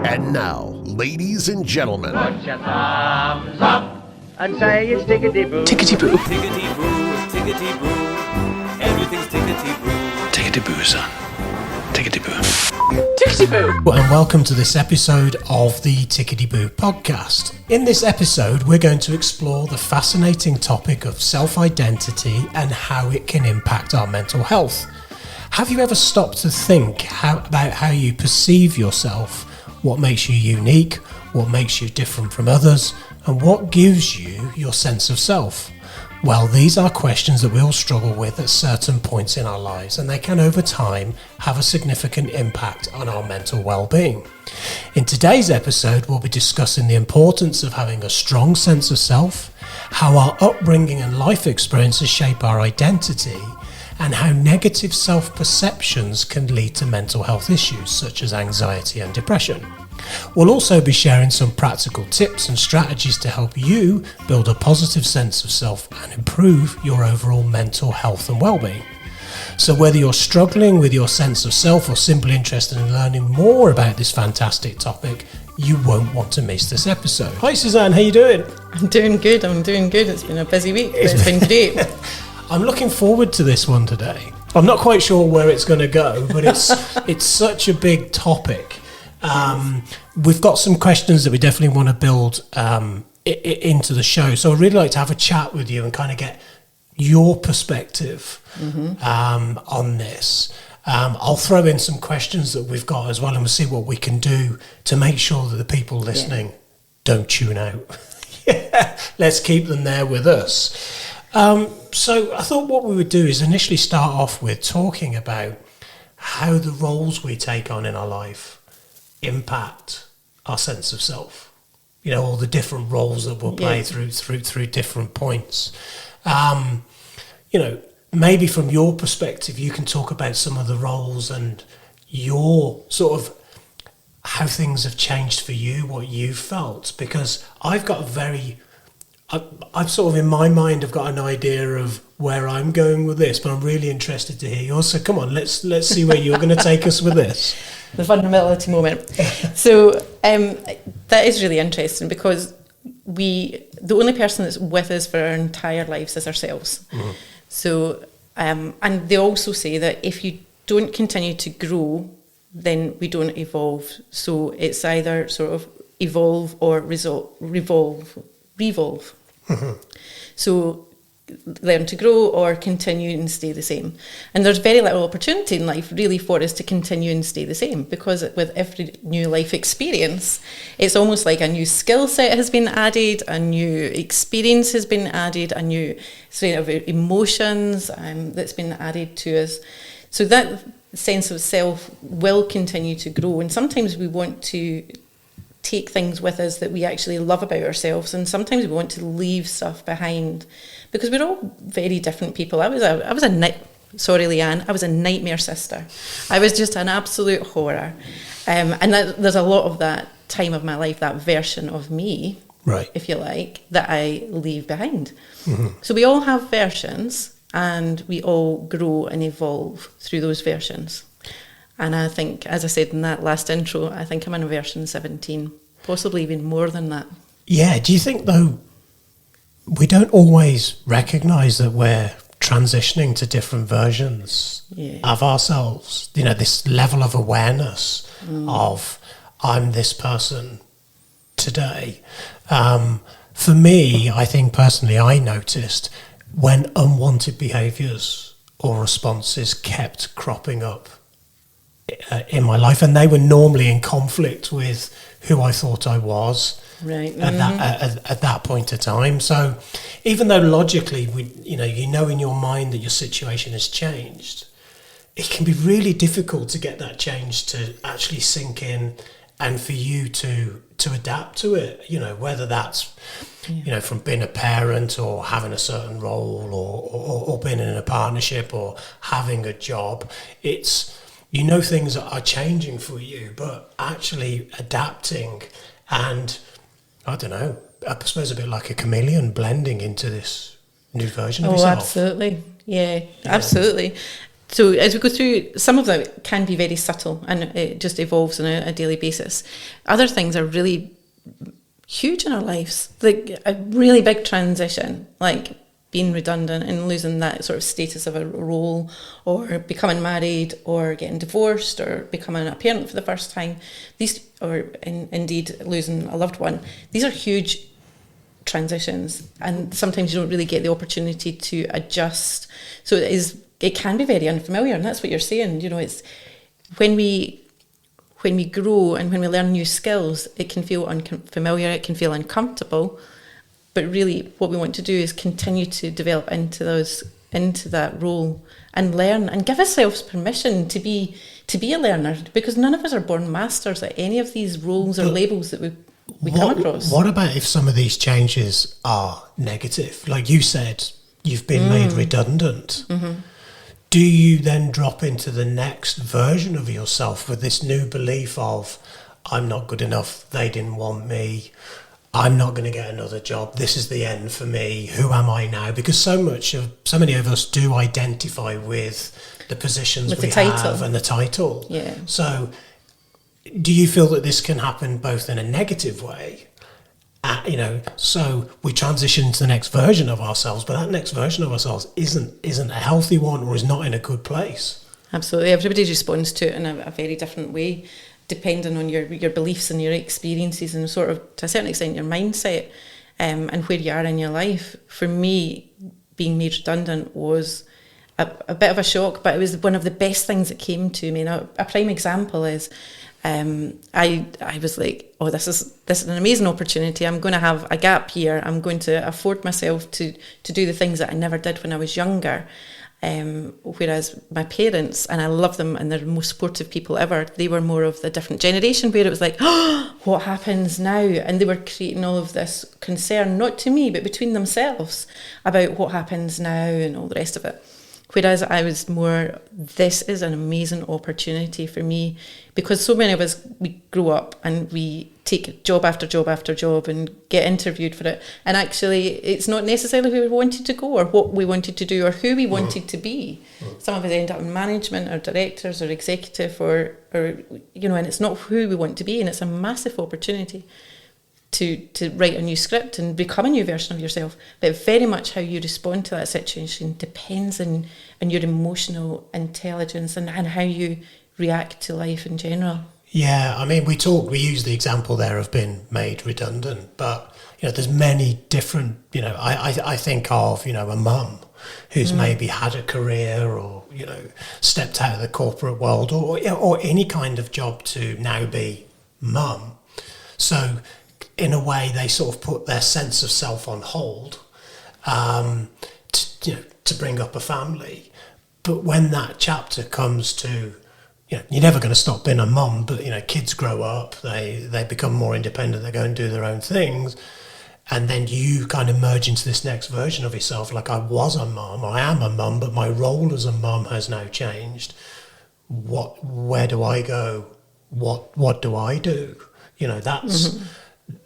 And now, ladies and gentlemen, Put your thumbs up and say it's tickety-boo. Tickety-boo. Tickety-boo, tickety-boo, everything's tickety-boo. Tickety-boo, son. Tickety-boo. Tickety-boo. And welcome to this episode of the Tickety-boo podcast. In this episode, we're going to explore the fascinating topic of self-identity and how it can impact our mental health. Have you ever stopped to think about how you perceive yourself? What makes you unique? What makes you different from others? And what gives you your sense of self? Well, these are questions that we all struggle with at certain points in our lives, and they can over time have a significant impact on our mental well-being. In today's episode, we'll be discussing the importance of having a strong sense of self, how our upbringing and life experiences shape our identity, and how negative self-perceptions can lead to mental health issues such as anxiety and depression. We'll also be sharing some practical tips and strategies to help you build a positive sense of self and improve your overall mental health and well-being. So whether you're struggling with your sense of self or simply interested in learning more about this fantastic topic, you won't want to miss this episode. Hi Suzanne, how you doing? I'm doing good. It's been a busy week, but it's been great. I'm looking forward to this one today. I'm not quite sure where it's going to go, but it's such a big topic. We've got some questions that we definitely want to build into the show. So I'd really like to have a chat with you and kind of get your perspective on this. I'll throw in some questions that we've got as well, and we'll see what we can do to make sure that the people listening don't tune out. Let's keep them there with us. So I thought what we would do is initially start off with talking about how the roles we take on in our life impact our sense of self. You know, all the different roles that we'll play through different points. You know, maybe from your perspective, you can talk about some of the roles and your sort of how things have changed for you, what you've felt, because I've got I've sort of in my mind, I've got an idea of where I'm going with this, but I'm really interested to hear yours. So come on, let's see where you're going to take us with this. The vulnerability moment. So that is really interesting because the only person that's with us for our entire lives is ourselves. Mm-hmm. So, and they also say that if you don't continue to grow, then we don't evolve. So it's either sort of evolve or revolve. Mm-hmm. So learn to grow or continue and stay the same. And there's very little opportunity in life really for us to continue and stay the same, because with every new life experience, it's almost like a new skill set has been added, a new experience has been added, a new sort of emotions that's been added to us. So that sense of self will continue to grow, and sometimes we want to take things with us that we actually love about ourselves, and sometimes we want to leave stuff behind because we're all very different people. I was a nightmare sister. I was just an absolute horror, and there's a lot of that time of my life, that version of me, right, if you like, that I leave behind. Mm-hmm. So we all have versions, and we all grow and evolve through those versions. And I think, as I said in that last intro, I think I'm in version 17, possibly even more than that. Yeah. Do you think, though, we don't always recognise that we're transitioning to different versions of ourselves? You know, this level of awareness of I'm this person today. For me, I think personally, I noticed when unwanted behaviours or responses kept cropping up in my life, and they were normally in conflict with who I thought I was at that point of time. So even though logically you know in your mind that your situation has changed, it can be really difficult to get that change to actually sink in and for you to adapt to it, you know, whether that's you know, from being a parent or having a certain role or being in a partnership or having a job. It's, you know, things are changing for you, but actually adapting and, I don't know, I suppose a bit like a chameleon blending into this new version of yourself. Oh, absolutely. Yeah, absolutely. So as we go through, some of them can be very subtle and it just evolves on a daily basis. Other things are really huge in our lives, like a really big transition, like being redundant and losing that sort of status of a role, or becoming married, or getting divorced, or becoming a parent for the first time. Indeed losing a loved one. These are huge transitions, and sometimes you don't really get the opportunity to adjust. So it can be very unfamiliar, and that's what you're saying. It's when we grow and when we learn new skills, it can feel unfamiliar, it can feel uncomfortable. But really, what we want to do is continue to develop into that role and learn, and give ourselves permission to be a learner, because none of us are born masters at any of these roles or labels that we come across. What about if some of these changes are negative? Like you said, you've been made redundant. Mm-hmm. Do you then drop into the next version of yourself with this new belief of, I'm not good enough, they didn't want me, I'm not going to get another job, this is the end for me, who am I now? Because so many of us do identify with the positions we have and the title. Yeah. So do you feel that this can happen both in a negative way? So we transition to the next version of ourselves, but that next version of ourselves isn't a healthy one, or is not in a good place. Absolutely. Everybody responds to it in a very different way, depending on your beliefs and your experiences, and sort of, to a certain extent, your mindset, and where you are in your life. For me, being made redundant was a bit of a shock, but it was one of the best things that came to me. Now, a prime example is, I was like, oh, this is an amazing opportunity. I'm going to have a gap here. I'm going to afford myself to do the things that I never did when I was younger. Whereas my parents, and I love them and they're the most supportive people ever, they were more of the different generation where it was like, oh, what happens now? And they were creating all of this concern, not to me, but between themselves, about what happens now and all the rest of it. Whereas I was more, this is an amazing opportunity for me, because so many of us, we grow up and we take job after job after job and get interviewed for it. And actually, it's not necessarily where we wanted to go or what we wanted to do or who we wanted to be. Some of us end up in management or directors or executive or and it's not who we want to be. And it's a massive opportunity to write a new script and become a new version of yourself. But very much how you respond to that situation depends on your emotional intelligence and how you react to life in general. Yeah, I mean, we use the example there of being made redundant, but, there's many different, I think of, a mum who's maybe had a career or, stepped out of the corporate world or any kind of job to now be mum. So in a way, they sort of put their sense of self on hold to bring up a family. But when that chapter comes to, you're never going to stop being a mum, but, kids grow up, they become more independent, they go and do their own things. And then you kind of merge into this next version of yourself, like I was a mum, I am a mum, but my role as a mum has now changed. Where do I go? What do I do? That's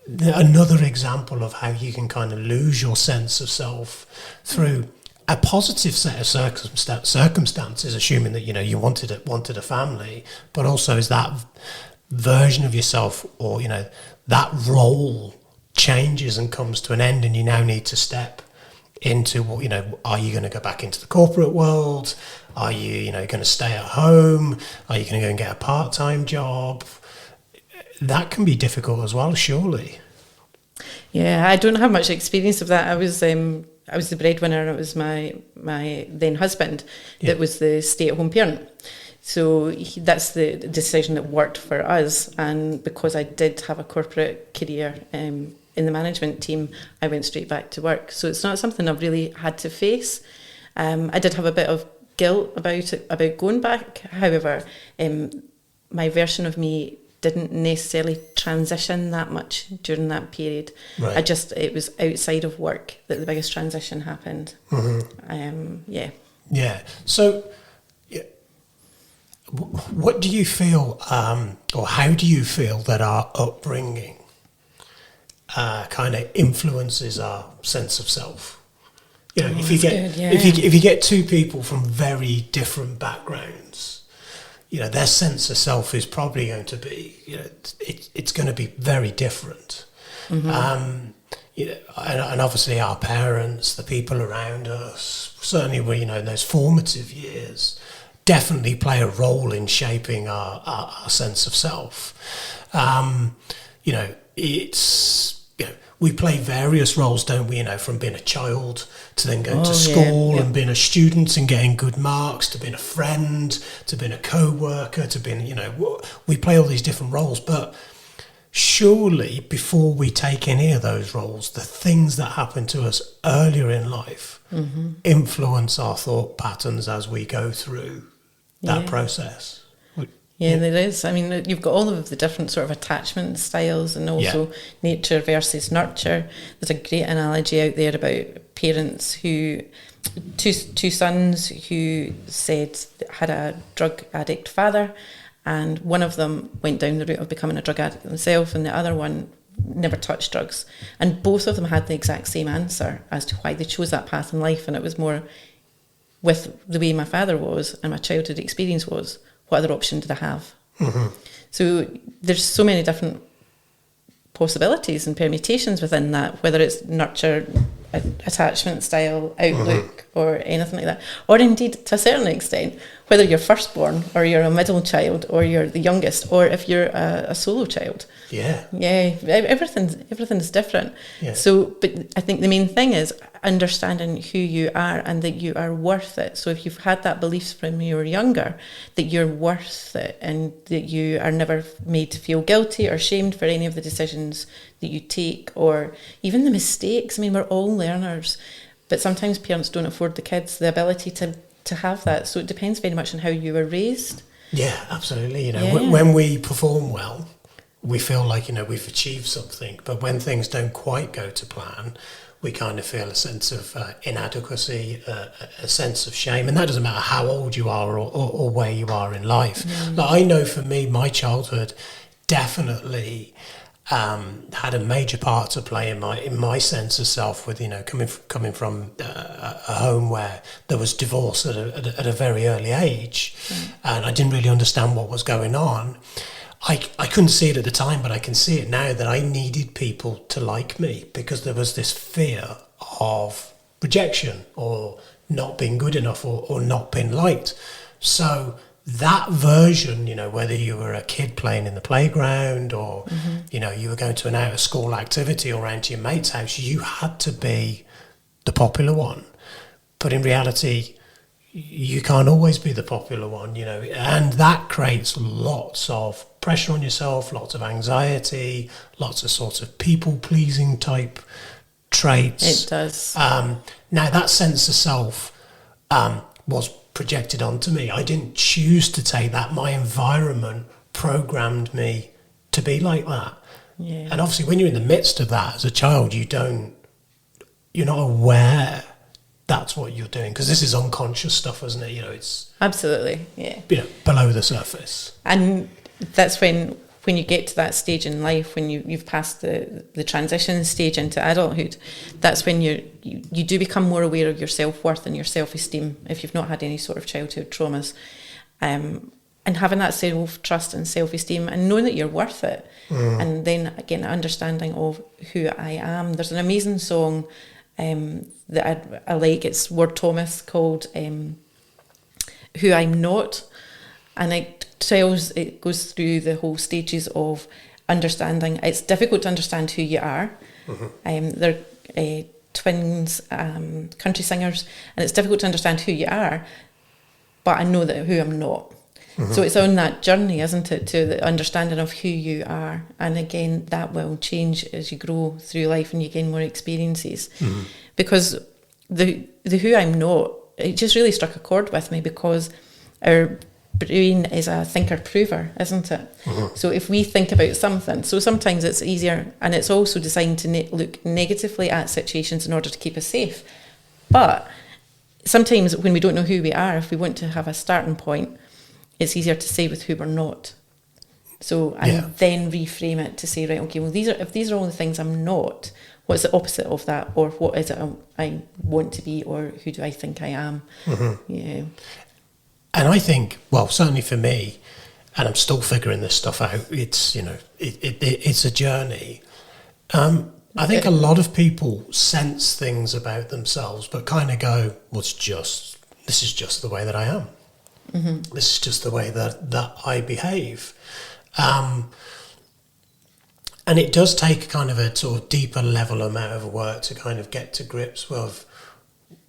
another example of how you can kind of lose your sense of self through a positive set of circumstances, assuming that you wanted a family, but also is that version of yourself or that role changes and comes to an end, and you now need to step into are you going to go back into the corporate world? Are you going to stay at home? Are you going to go and get a part-time job? That can be difficult as well, surely. Yeah, I don't have much experience of that. I was the breadwinner. It was my then husband that was the stay-at-home parent. So that's the decision that worked for us. And because I did have a corporate career in the management team, I went straight back to work. So it's not something I've really had to face. I did have a bit of guilt about it, about going back. However, my version of me didn't necessarily transition that much during that period. Right. It was outside of work that the biggest transition happened. Mm-hmm. Yeah. So what do you feel, or how do you feel that our upbringing kind of influences our sense of self? You know, if you get two people from very different backgrounds, you know, their sense of self is probably going to be, you know, it's going to be very different. Mm-hmm. You know, and obviously our parents, the people around us, certainly, you know, in those formative years, definitely play a role in shaping our sense of self. You know, it's, you know, we play various roles, don't we? You know, from being a child to then going to school and being a student and getting good marks, to being a friend, to being a co-worker, to being, you know, we play all these different roles. But surely before we take any of those roles, the things that happen to us earlier in life influence our thought patterns as we go through that process. Yeah, there is. I mean, you've got all of the different sort of attachment styles and also nature versus nurture. There's a great analogy out there about parents who, two sons who had a drug addict father, and one of them went down the route of becoming a drug addict himself, and the other one never touched drugs. And both of them had the exact same answer as to why they chose that path in life, and it was more with the way my father was and my childhood experience was, what other option did I have? Mm-hmm. So there's so many different possibilities and permutations within that, whether it's nurture, attachment style, outlook, or anything like that. Or indeed, to a certain extent, whether you're firstborn or you're a middle child or you're the youngest, or if you're a solo child. Yeah, everything's different. Yeah. So, but I think the main thing is understanding who you are and that you are worth it. So if you've had that belief from you were younger, that you're worth it and that you are never made to feel guilty or shamed for any of the decisions that you take or even the mistakes. I mean, we're all learners, but sometimes parents don't afford the kids the ability to have that. So it depends very much on how you were raised. Yeah, absolutely. You know, when we perform well, we feel like, you know, we've achieved something. But when things don't quite go to plan, we kind of feel a sense of inadequacy, a sense of shame. And that doesn't matter how old you are or where you are in life. Like, I know for me, my childhood definitely had a major part to play in my sense of self, with, you know, coming from a home where there was divorce at a very early age, and I didn't really understand what was going on. I couldn't see it at the time, but I can see it now, that I needed people to like me, because there was this fear of rejection or not being good enough or not being liked. So that version, you know, whether you were a kid playing in the playground or, you know, you were going to an out-of-school activity or around to your mate's house, you had to be the popular one. But in reality, you can't always be the popular one, you know, and that creates lots of pressure on yourself, lots of anxiety, lots of sorts of people-pleasing type traits. It does. Now, that sense of self was projected onto me. I didn't choose to take that. My environment programmed me to be like that. Yeah. And obviously, when you're in the midst of that as a child, you're not aware that's what you're doing, because this is unconscious stuff, isn't it? You know, it's absolutely, yeah, you know, below the surface. And that's when you get to that stage in life, when you've passed the transition stage into adulthood, that's when you do become more aware of your self-worth and your self-esteem, if you've not had any sort of childhood traumas, and having that self-trust and self-esteem and knowing that you're worth it. And then again, understanding of who I am. There's an amazing song that I like, it's Ward Thomas, called Who I'm Not, and it goes through the whole stages of understanding. It's difficult to understand who you are. They're twins, country singers, and it's difficult to understand who you are, but I know that who I'm not. So it's on that journey, isn't it, to the understanding of who you are. And again, that will change as you grow through life and you gain more experiences. Because the who I'm not, it just really struck a chord with me, because our brain is a thinker-prover, isn't it? So if we think about something, so sometimes it's easier, and it's also designed to look negatively at situations in order to keep us safe. But sometimes when we don't know who we are, if we want to have a starting point, it's easier to say with who we're not. So, and then reframe it to say, right, okay, well, if these are all the things I'm not, what's the opposite of that, or what is it I want to be, or who do I think I am? Yeah. And I think, well, certainly for me, and I'm still figuring this stuff out, it's, it's a journey. I think a lot of people sense things about themselves, but kind of go, well, this is just the way that I am. This is just the way that I behave. And it does take kind of a sort of deeper level amount of work to kind of get to grips with,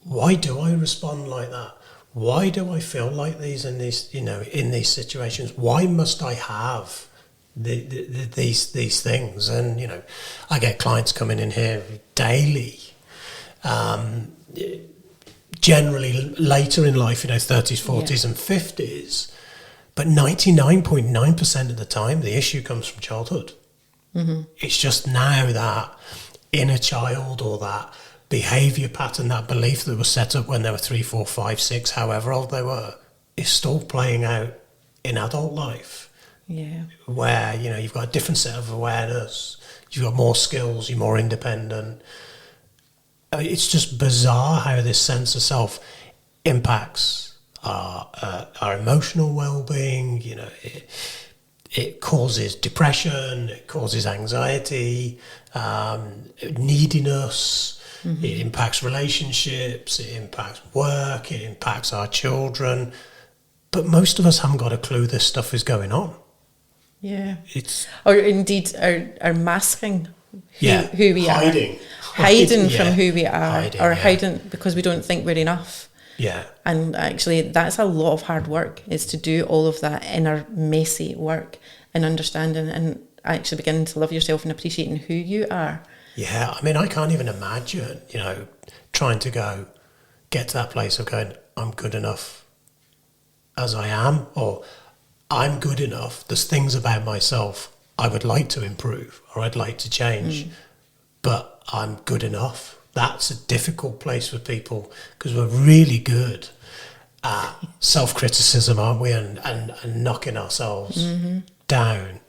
why do I respond like that? Why do I feel like these in these situations? Why must I have these things? And I get clients coming in here daily, generally later in life, 30s, 40s, and 50s. But 99.9% of the time, the issue comes from childhood. It's just now that inner child, or that behaviour pattern, that belief that was set up when they were 3, 4, 5, 6, however old they were, is still playing out in adult life. Yeah. Where, you've got a different set of awareness, you've got more skills, you're more independent. I mean, it's just bizarre how this sense of self impacts our emotional well-being. It causes depression, it causes anxiety, neediness. It impacts relationships, it impacts work, it impacts our children. But most of us haven't got a clue this stuff is going on. Yeah. Or indeed are masking who we are. Hiding from who we are, hiding because we don't think we're enough. Yeah. And actually that's a lot of hard work, is to do all of that inner messy work and understanding and actually beginning to love yourself and appreciating who you are. Yeah, I mean, I can't even imagine, trying to get to that place of going, I'm good enough as I am, or I'm good enough. There's things about myself I would like to improve, or I'd like to change, but I'm good enough. That's a difficult place for people, because we're really good at self-criticism, aren't we, and knocking ourselves down.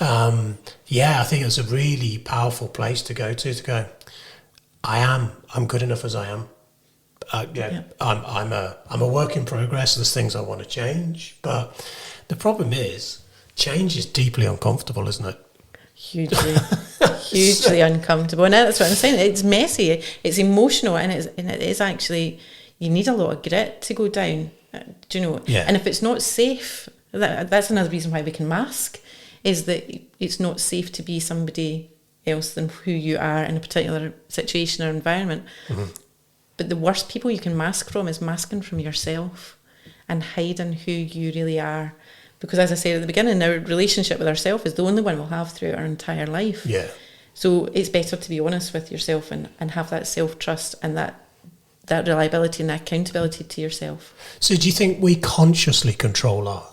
I think it's a really powerful place to go, I'm good enough as I am. I'm a work in progress. There's things I want to change, but the problem is change is deeply uncomfortable, isn't it? Hugely uncomfortable, and that's what I'm saying. It's messy, it's emotional, and it is actually, you need a lot of grit to go down. Do you know? Yeah. And if it's not safe, that's another reason why we can mask, is that it's not safe to be somebody else than who you are in a particular situation or environment. But the worst people you can mask from is masking from yourself and hiding who you really are. Because as I said at the beginning, our relationship with ourselves is the only one we'll have throughout our entire life. Yeah. So it's better to be honest with yourself and have that self-trust and that reliability and that accountability to yourself. So do you think we consciously control our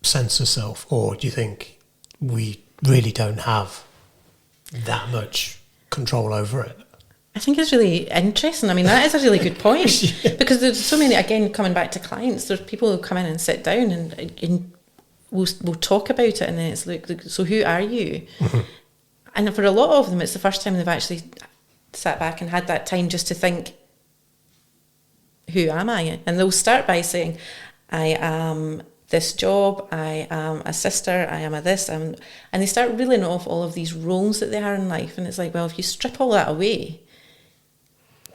sense of self, or do you think we really don't have that much control over it? I think it's really interesting. I mean, that is a really good point. Because there's so many, again, coming back to clients, there's people who come in and sit down and we'll talk about it, and then it's like, so who are you? And for a lot of them, it's the first time they've actually sat back and had that time just to think, who am I? And they'll start by saying, I am this job, I am a sister, I am a this, and they start reeling off all of these roles that they are in life. And it's like, well, if you strip all that away,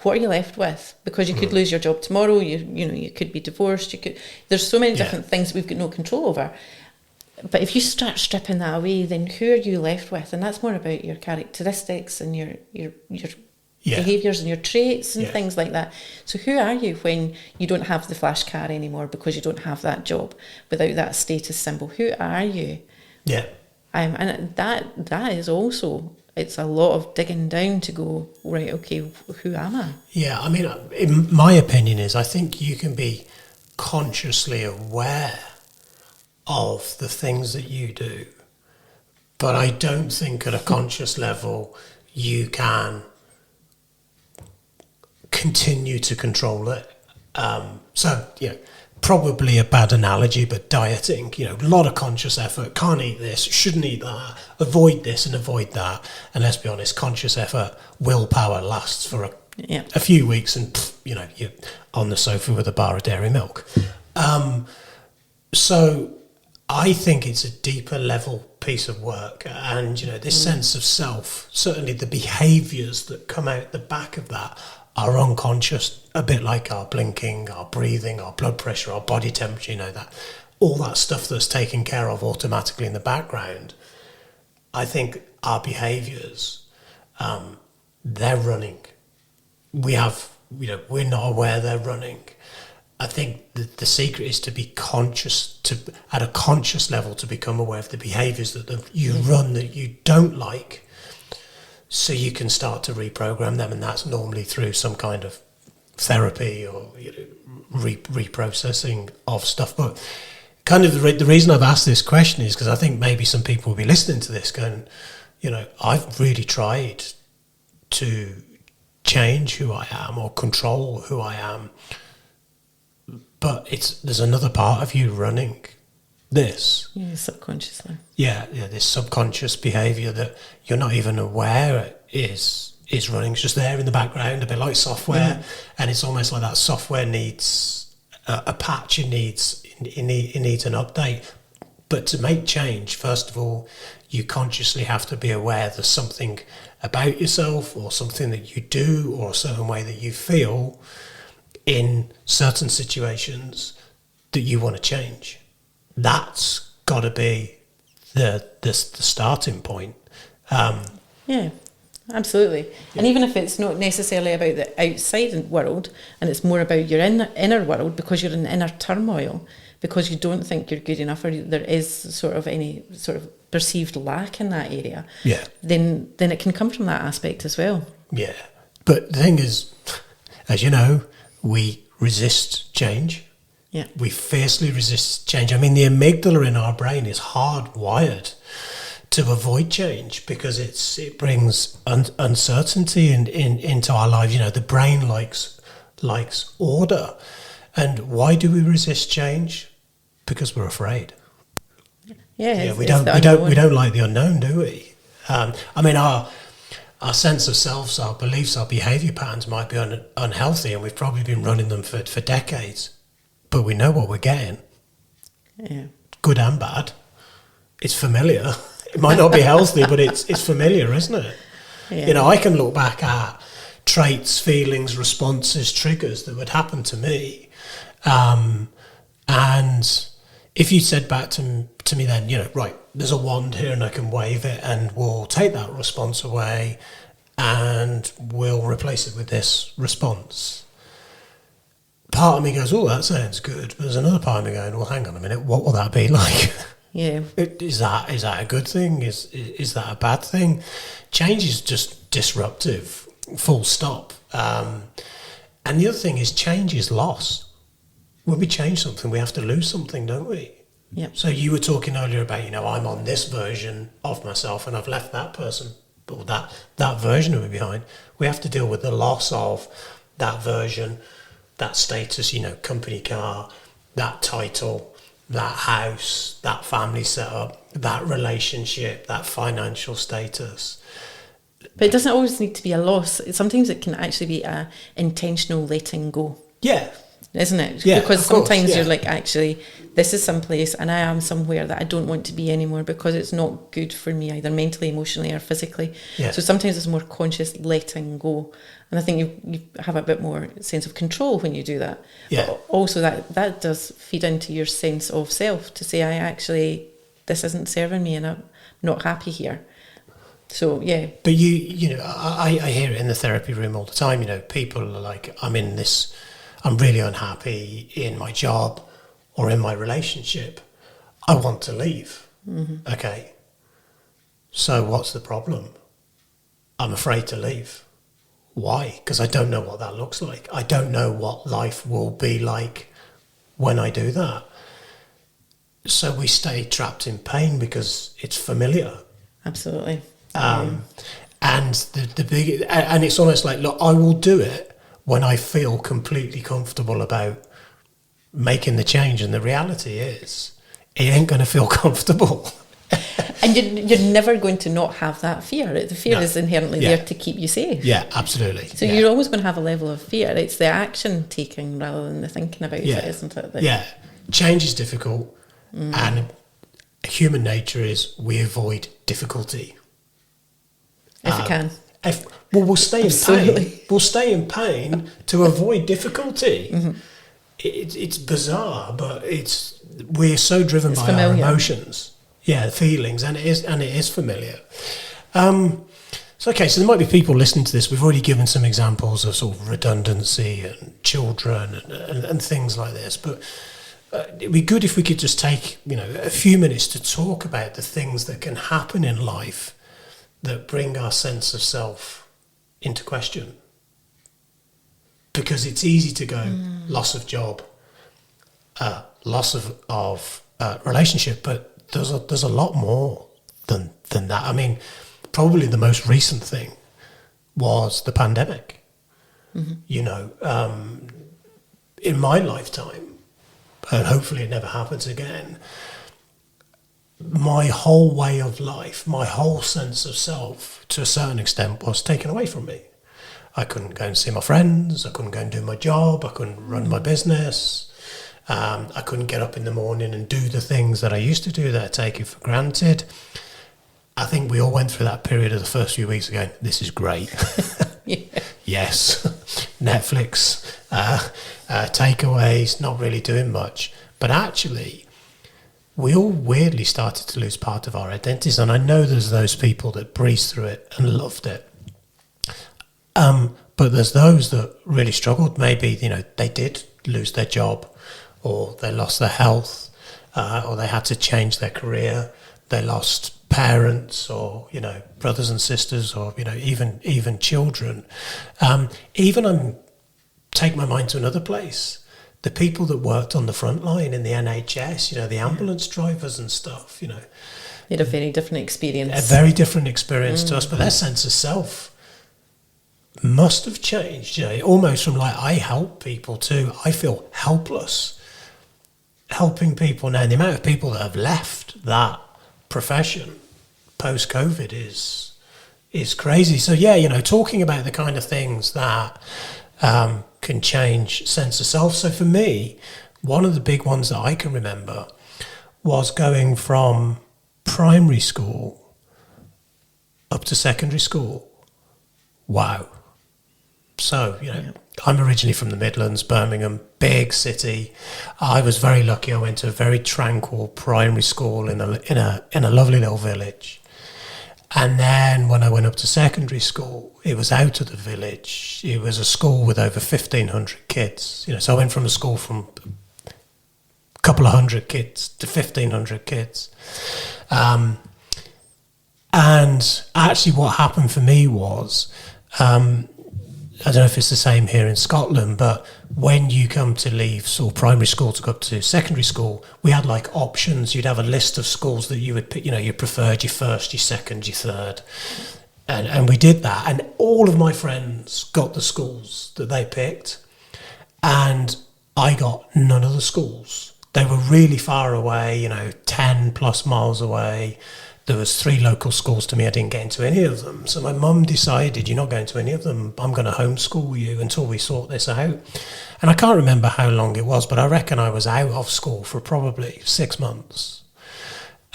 what are you left with? Because you could lose your job tomorrow, you could be divorced, there's so many different things that we've got no control over. But if you start stripping that away, then who are you left with? And that's more about your characteristics and your behaviours and your traits and things like that. So who are you when you don't have the flash car anymore because you don't have that job, without that status symbol? Who are you? Yeah. And that is also, it's a lot of digging down to go, right, okay, who am I? Yeah, I mean, in my opinion is, I think you can be consciously aware of the things that you do, but I don't think at a conscious level you can continue to control it. probably a bad analogy, but dieting, a lot of conscious effort, can't eat this, shouldn't eat that, avoid this and avoid that. And let's be honest, conscious effort, willpower lasts for a few weeks and, you're on the sofa with a bar of dairy milk. So I think it's a deeper level piece of work. And, this sense of self, certainly the behaviours that come out the back of that are unconscious, a bit like our blinking, our breathing, our blood pressure, our body temperature, that all that stuff that's taken care of automatically in the background. I think our behaviours, they're running. We're not aware they're running. I think the secret is to be conscious, at a conscious level, to become aware of the behaviours that you run that you don't like, so you can start to reprogram them, and that's normally through some kind of therapy or reprocessing of stuff. But kind of the reason I've asked this question is because I think maybe some people will be listening to this going, I've really tried to change who I am or control who I am, but there's another part of you running this. Yeah, subconsciously. Yeah, this subconscious behaviour that you're not even aware is running. It's just there in the background, a bit like software, and it's almost like that software needs a patch. It needs an update. But to make change, first of all, you consciously have to be aware there's something about yourself or something that you do or a certain way that you feel in certain situations that you want to change. That's got to be the starting point. Yeah, absolutely. Yeah. And even if it's not necessarily about the outside world, and it's more about your inner world, because you're in inner turmoil, because you don't think you're good enough, or there is sort of any sort of perceived lack in that area, then it can come from that aspect as well. Yeah. But the thing is, as you know, we resist change. Yeah. We fiercely resist change. I mean, the amygdala in our brain is hardwired to avoid change because it brings uncertainty into our lives. The brain likes order. And why do we resist change? Because we're afraid. Yeah, we don't like the unknown, do we? Our sense of selves, our beliefs, our behaviour patterns might be unhealthy, and we've probably been running them for decades. But we know what we're getting. Yeah. Good and bad. It's familiar. It might not be healthy, but it's familiar, isn't it? Yeah. I can look back at traits, feelings, responses, triggers that would happen to me. And if you said back to me then, right, there's a wand here and I can wave it and we'll take that response away and we'll replace it with this response. Part of me goes, oh, that sounds good. But there's another part of me going, well, hang on a minute, what will that be like? Yeah. Is that a good thing? Is that a bad thing? Change is just disruptive, full stop. And the other thing is change is loss. When we change something, we have to lose something, don't we? Yeah. So you were talking earlier about, I'm on this version of myself and I've left that person, but that version of me behind. We have to deal with the loss of that version, that status, company car, that title, that house, that family setup, that relationship, that financial status. But it doesn't always need to be a loss. Sometimes it can actually be a intentional letting go. Yeah. Isn't it? Yeah, because sometimes course, you're like, actually, this is some place and I am somewhere that I don't want to be anymore because it's not good for me, either mentally, emotionally or physically. Yeah. So sometimes it's more conscious letting go. And I think you have a bit more sense of control when you do that. Yeah. But also that does feed into your sense of self to say, this isn't serving me and I'm not happy here. So, yeah. But I hear it in the therapy room all the time. People are like, I'm really unhappy in my job or in my relationship. I want to leave. Mm-hmm. Okay. So what's the problem? I'm afraid to leave. Why? Because I don't know what that looks like. I don't know what life will be like when I do that. So we stay trapped in pain because it's familiar. Absolutely. And it's almost like, look, I will do it when I feel completely comfortable about making the change. And the reality is, it ain't going to feel comfortable. And you're never going to not have that fear. The fear is inherently Yeah. there to keep you safe. Yeah, absolutely. So you're always going to have a level of fear. It's the action taking rather than the thinking about it, isn't it? Yeah. Change is difficult, and human nature is we avoid difficulty. If you can. We'll stay in pain. Absolutely. We'll stay in pain to avoid difficulty. It's bizarre, but we're so driven by familiar. our emotions. Yeah, feelings, and it is familiar. So there might be people listening to this. We've already given some examples of sort of redundancy and children and things like this. But it'd be good if we could just take a few minutes to talk about the things that can happen in life that bring our sense of self into question. Because it's easy to go loss of job, loss of relationship, but there's a lot more than that. I mean, probably the most recent thing was the pandemic. In my lifetime, and hopefully it never happens again, my whole way of life, my whole sense of self, to a certain extent, was taken away from me. I couldn't go and see my friends, I couldn't go and do my job, I couldn't run my business. I couldn't get up in the morning and do the things that I used to do that I take it for granted. I think we all went through that period of the first few weeks going, this is great. Yes, Netflix, takeaways, not really doing much. But actually, we all weirdly started to lose part of our identities. And I know there's those people that breezed through it and loved it. But there's those that really struggled. Maybe, they did lose their job, or they lost their health, or they had to change their career. They lost parents, or brothers and sisters, or even children. Take my mind to another place. The people that worked on the front line in the NHS, the ambulance drivers and stuff. They had a very different experience. A very different experience to us, but their sense of self must have changed. Almost from I help people to I feel helpless helping people now. And the amount of people that have left that profession post-COVID is crazy. So talking about the kind of things that can change sense of self. So for me, one of the big ones that I can remember was going from primary school up to secondary school. Wow. So, I'm originally from the Midlands, Birmingham, big city. I was very lucky. I went to a very tranquil primary school in a lovely little village. And then when I went up to secondary school, it was out of the village. It was a school with over 1,500 kids. So I went from a school from a couple of hundred kids to 1,500 kids. And actually what happened for me was, I don't know if it's the same here in Scotland, but when you come to leave primary school to go up to secondary school, we had options. You'd have a list of schools that you would pick, your preferred, your first, your second, your third. And we did that. And all of my friends got the schools that they picked. And I got none of the schools. They were really far away, 10 plus miles away. There was 3 local schools to me. I didn't get into any of them. So my mum decided, you're not going to any of them. I'm going to homeschool you until we sort this out. And I can't remember how long it was, but I reckon I was out of school for probably 6 months.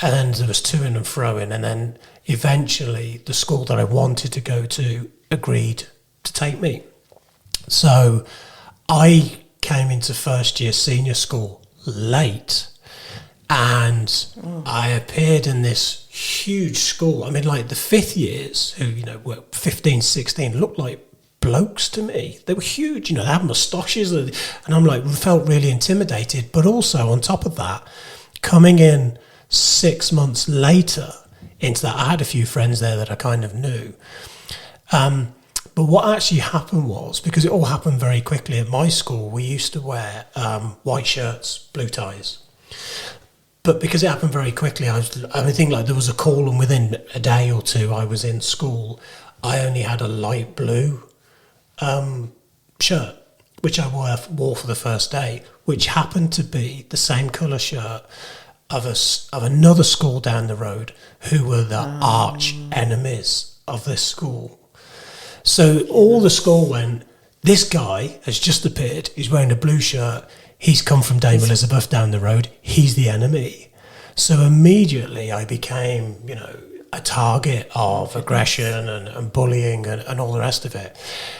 And there was to-ing and fro-ing. And then eventually the school that I wanted to go to agreed to take me. So I came into first year senior school late. And I appeared in this huge school. I mean, the fifth years, who, were 15, 16, looked like blokes to me. They were huge, they had moustaches. And I'm felt really intimidated. But also, on top of that, coming in 6 months later into that, I had a few friends there that I kind of knew. But what actually happened was, because it all happened very quickly at my school, we used to wear white shirts, blue ties. But because it happened very quickly, I think there was a call, and within a day or two I was in school. I only had a light blue shirt, which I wore for the first day, which happened to be the same colour shirt of another school down the road who were the arch enemies of this school. So all the school went, this guy has just appeared, he's wearing a blue shirt, he's come from Dame Elizabeth down the road, he's the enemy. So immediately I became, a target of aggression and bullying and all the rest of it.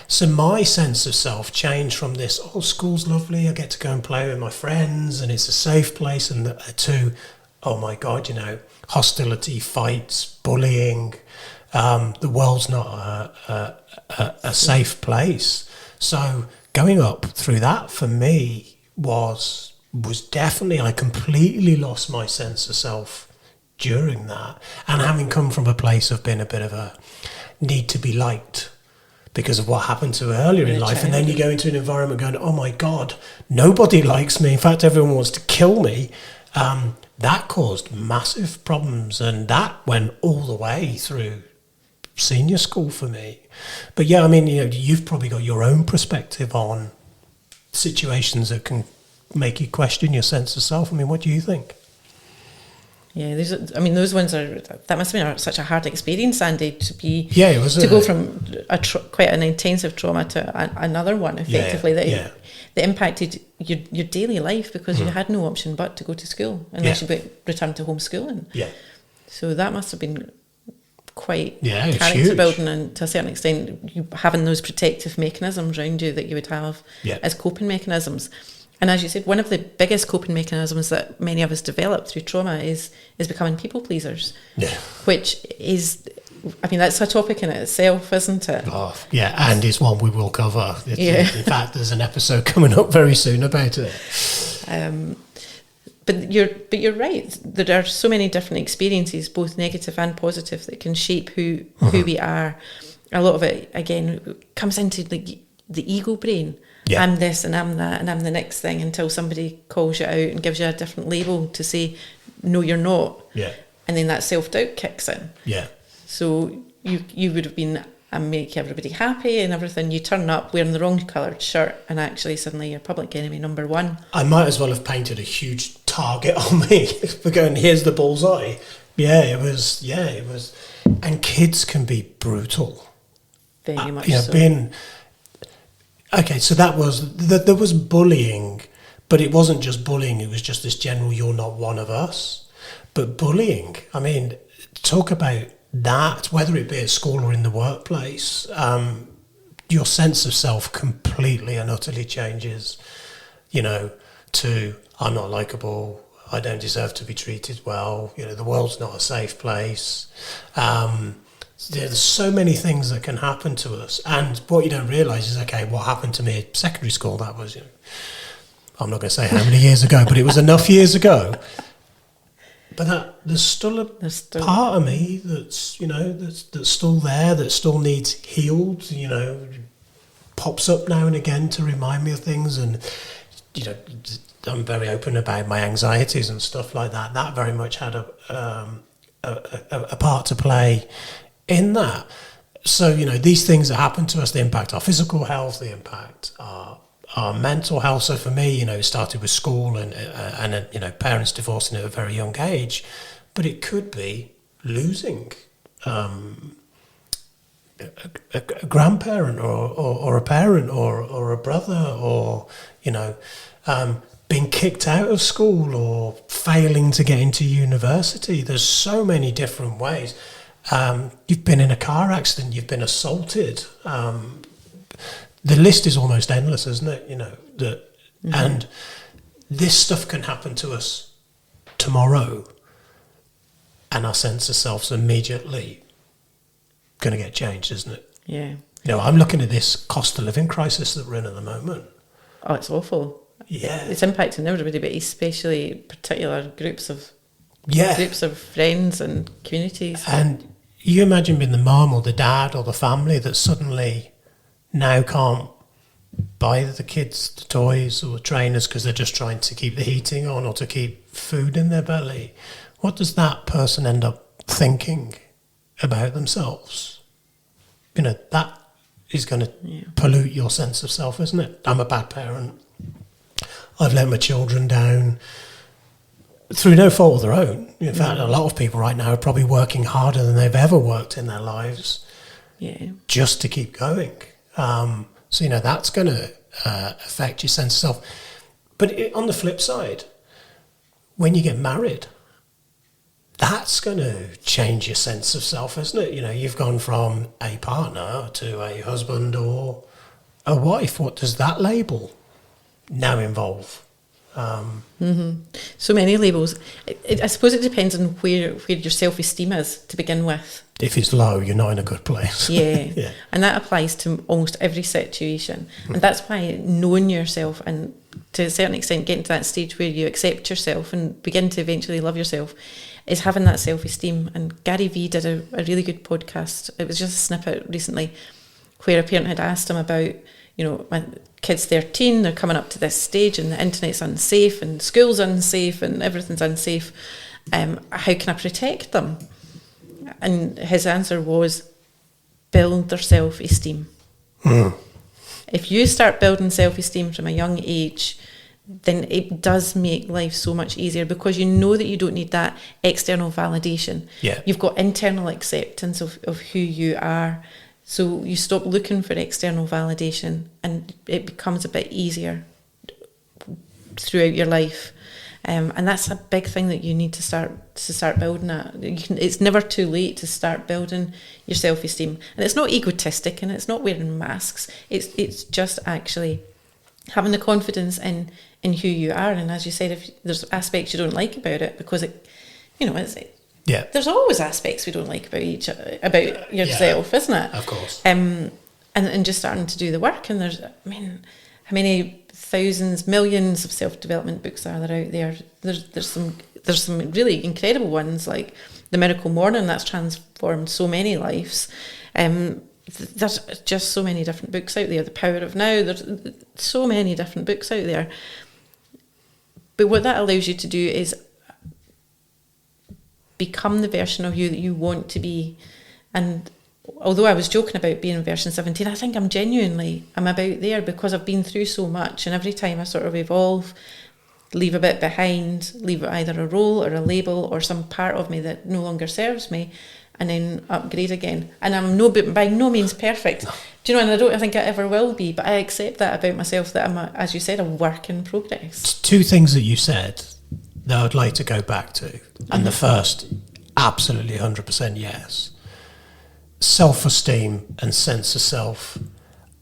So my sense of self changed from this, school's lovely, I get to go and play with my friends and it's a safe place, and to, oh my God, hostility, fights, bullying, the world's not a safe place. So going up through that for me was definitely, I completely lost my sense of self during that, and having come from a place of being a bit of a need to be liked because of what happened to her earlier in life, and then you go into an environment going, oh my God, nobody likes me, in fact everyone wants to kill me. That caused massive problems, and that went all the way through senior school for me. But yeah, you've probably got your own perspective on situations that can make you question your sense of self. What do you think? Yeah, those ones that must have been such a hard experience, Andy, to be go from quite an intensive trauma to another one, effectively, that impacted your daily life, because you had no option but to go to school unless you returned to homeschooling. Yeah. So that must have been quite character building, and to a certain extent, you having those protective mechanisms around you that you would have as coping mechanisms. And as you said, one of the biggest coping mechanisms that many of us develop through trauma is becoming people pleasers. Yeah. Which is, that's a topic in itself, isn't it? Oh, yeah, and it's one we will cover. In fact, there's an episode coming up very soon about it. But you're right. There are so many different experiences, both negative and positive, that can shape who we are. A lot of it, again, comes into the ego brain. Yeah. I'm this and I'm that and I'm the next thing, until somebody calls you out and gives you a different label to say, no, you're not. Yeah. And then that self-doubt kicks in. Yeah. So you would have been, I make everybody happy and everything. You turn up wearing the wrong coloured shirt, and actually suddenly you're public enemy number one. I might as well have painted a huge target on me for going, here's the bullseye. It was. And kids can be brutal. Very much so. Okay, so there was bullying, but it wasn't just bullying, it was just this general, you're not one of us. But bullying, talk about that, whether it be at school or in the workplace, your sense of self completely and utterly changes, to I'm not likeable, I don't deserve to be treated well, the world's not a safe place. There's so many things that can happen to us, and what you don't realise is, okay, what happened to me at secondary school, that was, I'm not going to say how many years ago, but it was enough years ago. But there's still a part of me that's, that's still there, that still needs healed, pops up now and again to remind me of things. And, I'm very open about my anxieties and stuff like that. That very much had a part to play in that. So, these things that happen to us, they impact our physical health, they impact our mental health. So for me, it started with school and parents divorcing at a very young age, but it could be losing a grandparent or a parent or a brother, or, being kicked out of school or failing to get into university. There's so many different ways. You've been in a car accident, you've been assaulted. The list is almost endless, isn't it? And this stuff can happen to us tomorrow, and our sense of self's immediately going to get changed, isn't it? Yeah. I'm looking at this cost of living crisis that we're in at the moment. Oh, it's awful. Yeah. It's impacting everybody, but especially particular groups of friends and communities. And you imagine being the mum or the dad or the family that suddenly now can't buy the kids the toys or the trainers because they're just trying to keep the heating on or to keep food in their belly. What does that person end up thinking about themselves? That is going to pollute your sense of self, isn't it? I'm a bad parent. I've let my children down through no fault of their own. In fact, a lot of people right now are probably working harder than they've ever worked in their lives just to keep going. So, you know, that's going to affect your sense of self. But on the flip side, when you get married, that's going to change your sense of self, isn't it? You know, you've gone from a partner to a husband or a wife. What does that label now involve? So many labels. I suppose it depends on where your self-esteem is to begin with. If it's low, you're not in a good place. Yeah. And that applies to almost every situation. And that's why knowing yourself, and to a certain extent getting to that stage where you accept yourself and begin to eventually love yourself, is having that self-esteem. And Gary Vee did a really good podcast. It was just a snippet recently where a parent had asked him about, you know, my kid's 13, they're coming up to this stage and the internet's unsafe and school's unsafe and everything's unsafe. How can I protect them? And his answer was, build their self-esteem. If you start building self-esteem from a young age, then it does make life so much easier, because you know that you don't need that external validation. You've got internal acceptance of who you are. So you stop looking for external validation, and it becomes a bit easier throughout your life. And that's a big thing that you need to start building at. It's never too late to start building your self-esteem. And it's not egotistic, and it's not wearing masks. It's just actually having the confidence in who you are. And as you said, if there's aspects you don't like about it, because there's always aspects we don't like about yourself, isn't it? Of course. And just starting to do the work. And there's, how many thousands, millions of self-development books are there out there? There's some really incredible ones, like The Miracle Morning, that's transformed so many lives. There's just so many different books out there. The Power of Now, there's so many different books out there. But what that allows you to do is become the version of you that you want to be. And although I was joking about being version 17, I think I'm about there, because I've been through so much, and every time I sort of evolve, leave a bit behind, leave either a role or a label or some part of me that no longer serves me, and then upgrade again. And I'm by no means perfect. Do you know, and I don't think I ever will be, but I accept that about myself, that I'm, as you said, a work in progress. Two things that you said that I'd like to go back to. And the first, absolutely 100% yes. Self-esteem and sense of self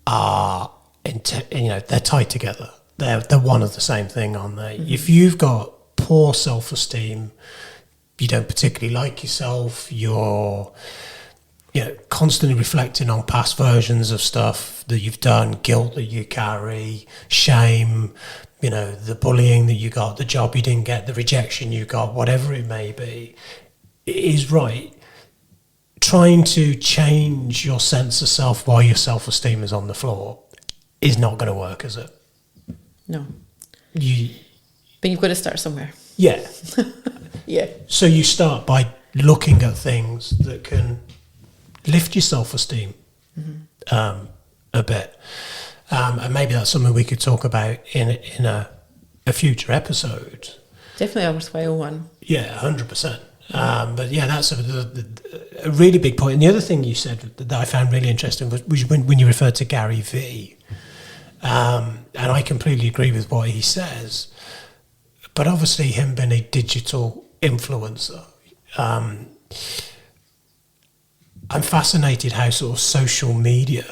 are, they're tied together. They're one of the same thing, aren't they? If you've got poor self-esteem, you don't particularly like yourself, you're constantly reflecting on past versions of stuff that you've done, guilt that you carry, shame, the bullying that you got, the job you didn't get, the rejection you got, whatever it may be, it is right. Trying to change your sense of self while your self-esteem is on the floor is not going to work, is it? No. But you've got to start somewhere. Yeah. Yeah. So you start by looking at things that can lift your self-esteem a bit. And maybe that's something we could talk about in a future episode. Definitely a worthwhile one. Yeah, 100%. But yeah, that's a really big point. And the other thing you said that I found really interesting was when you referred to Gary Vee. And I completely agree with what he says. But obviously him being a digital influencer, I'm fascinated how sort of social media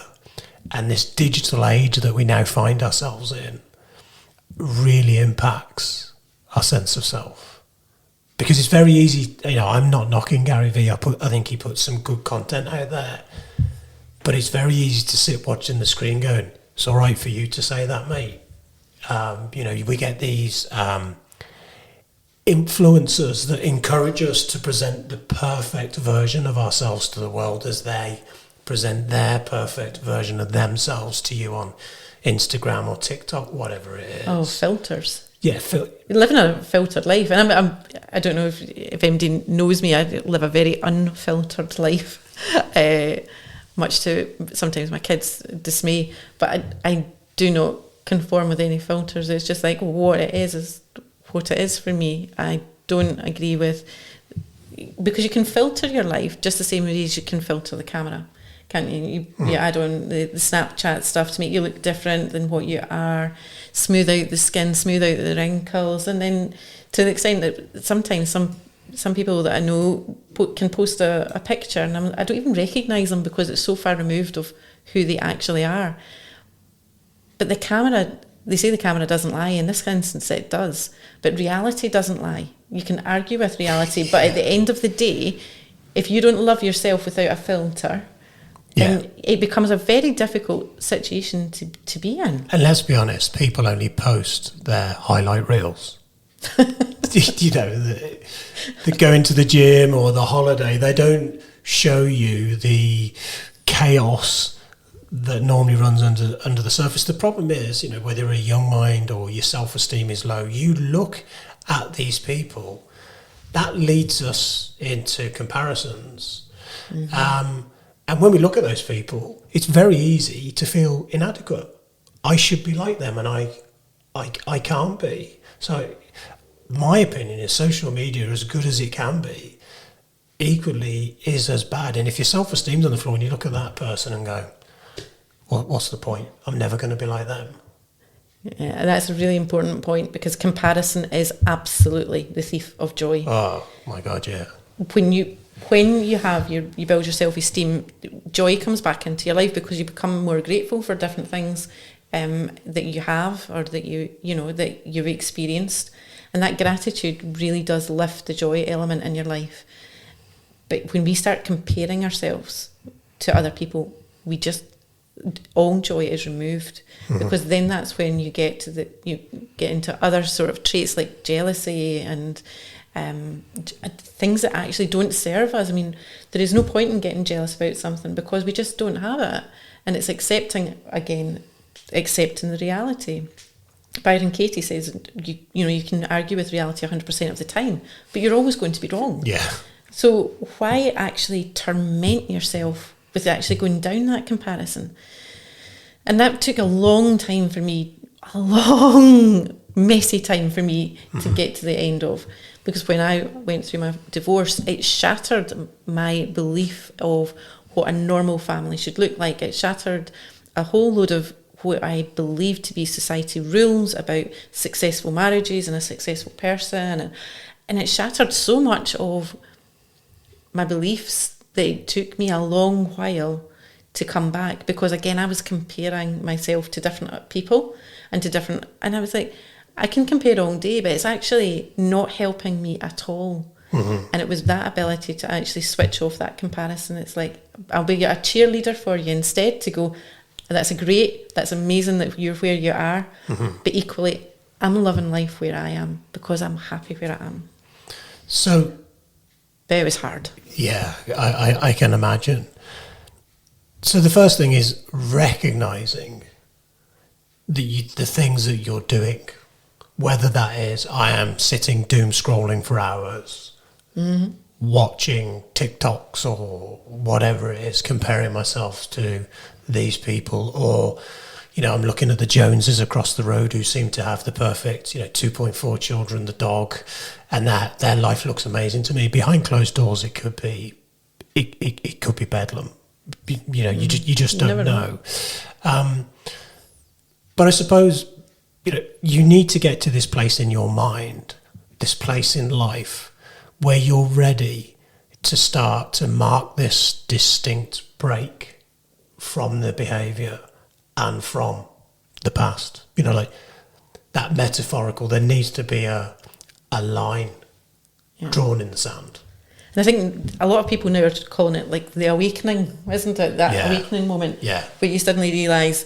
and this digital age that we now find ourselves in really impacts our sense of self. Because it's very easy, I'm not knocking Gary Vee. I think he puts some good content out there. But it's very easy to sit watching the screen going, it's all right for you to say that, mate. We get these influencers that encourage us to present the perfect version of ourselves to the world as they present their perfect version of themselves to you on Instagram or TikTok, whatever it is. Oh, filters. Yeah, living a filtered life, and I don't know if anybody knows me. I live a very unfiltered life. much to sometimes my kids' dismay. But I do not conform with any filters. It's just like what it is what it is for me. I don't agree with, because you can filter your life just the same way as you can filter the camera, can't you? You add on the Snapchat stuff to make you look different than what you are, smooth out the skin, smooth out the wrinkles, and then to the extent that sometimes some people that I know can post a picture and I don't even recognise them because it's so far removed of who they actually are. But the camera, they say the camera doesn't lie. In this instance, it does. But reality doesn't lie. You can argue with reality, but at the end of the day, if you don't love yourself without a filter, then it becomes a very difficult situation to be in. And let's be honest, people only post their highlight reels. You know, they go into the gym or the holiday. They don't show you the chaos that normally runs under the surface. The problem is, you know, whether you're a young mind or your self-esteem is low, you look at these people, that leads us into comparisons. And when we look at those people, it's very easy to feel inadequate. I should be like them and I can't be. So my opinion is social media, as good as it can be, equally is as bad. And if your self-esteem's on the floor and you look at that person and go, what's the point? I'm never going to be like them. Yeah, that's a really important point, because comparison is absolutely the thief of joy. Oh my God, yeah. When you build your self-esteem, joy comes back into your life because you become more grateful for different things that you have or that that you've experienced, and that gratitude really does lift the joy element in your life. But when we start comparing ourselves to other people, all joy is removed, because then that's when you get into other sort of traits like jealousy and things that actually don't serve us. I mean, there is no point in getting jealous about something because we just don't have it, and it's accepting the reality. Byron Katie says you can argue with reality 100% of the time, but you're always going to be wrong. Yeah. So why actually torment yourself with actually going down that comparison? And that took a long time for me, a long, messy time for me to get to the end of. Because when I went through my divorce, it shattered my belief of what a normal family should look like. It shattered a whole load of what I believed to be society rules about successful marriages and a successful person. And it shattered so much of my beliefs that it took me a long while to come back, because again I was comparing myself to different people and I was like, I can compare all day, but it's actually not helping me at all. And it was that ability to actually switch off that comparison. It's like, I'll be a cheerleader for you instead, to go, that's amazing that you're where you are, but equally I'm loving life where I am because I'm happy where I am. So but it was hard. Yeah, I can imagine. So the first thing is recognizing the things that you're doing, whether that is I am sitting doom scrolling for hours, watching TikToks or whatever it is, comparing myself to these people, or I'm looking at the Joneses across the road who seem to have the perfect 2.4 children, the dog, and that their life looks amazing to me. Behind closed doors, it could be bedlam. You just don't know. But I suppose you need to get to this place in your mind, this place in life where you're ready to start to mark this distinct break from the behaviour and from the past. Like that metaphorical, there needs to be a line drawn in the sand. And I think a lot of people now are calling it like the awakening, isn't it? That awakening moment where you suddenly realise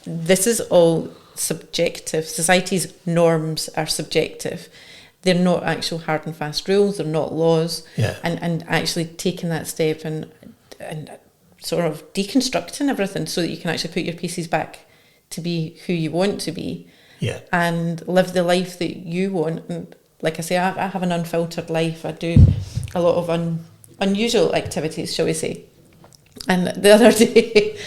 this is all subjective. Society's norms are subjective. They're not actual hard and fast rules. They're not laws. Yeah. And actually taking that step and sort of deconstructing everything so that you can actually put your pieces back to be who you want to be and live the life that you want. And like I say, I have an unfiltered life. I do a lot of unusual activities, shall we say. And the other day,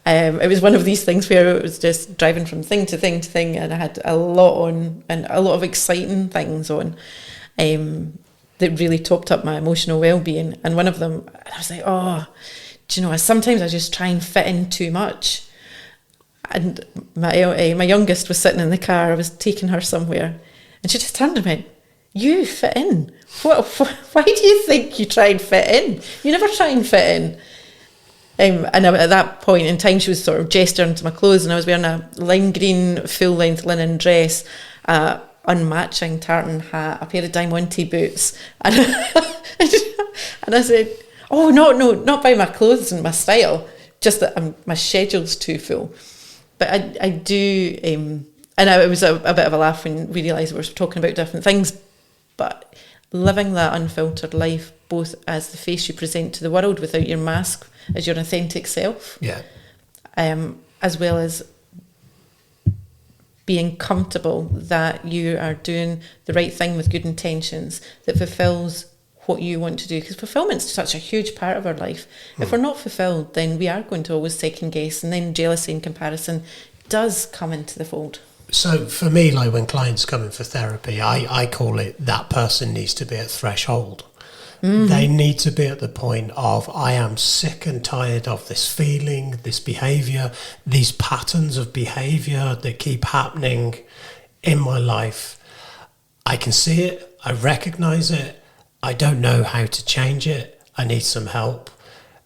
it was one of these things where it was just driving from thing to thing to thing, and I had a lot on, and a lot of exciting things on, that really topped up my emotional well-being. And one of them, I was like, oh, do you know, sometimes I just try and fit in too much. And my youngest was sitting in the car, I was taking her somewhere, and she just turned and went, you fit in? Why do you think you try and fit in? You never try and fit in. And at that point in time, she was sort of gesturing to my clothes, and I was wearing a lime green full-length linen dress, unmatching tartan hat, a pair of Diamante boots, and I said, oh, no, not by my clothes and my style, just that my schedule's too full. But I do, and it was a bit of a laugh when we realised we were talking about different things, but living that unfiltered life, both as the face you present to the world without your mask, as your authentic self, as well as being comfortable that you are doing the right thing with good intentions that fulfills what you want to do, because fulfillment's such a huge part of our life. If we're not fulfilled, then we are going to always second guess, and then jealousy and comparison does come into the fold. So for me, like when clients come in for therapy, I call it that person needs to be at threshold. They need to be at the point of, I am sick and tired of this feeling, this behaviour, these patterns of behaviour that keep happening in my life. I can see it, I recognise it, I don't know how to change it, I need some help.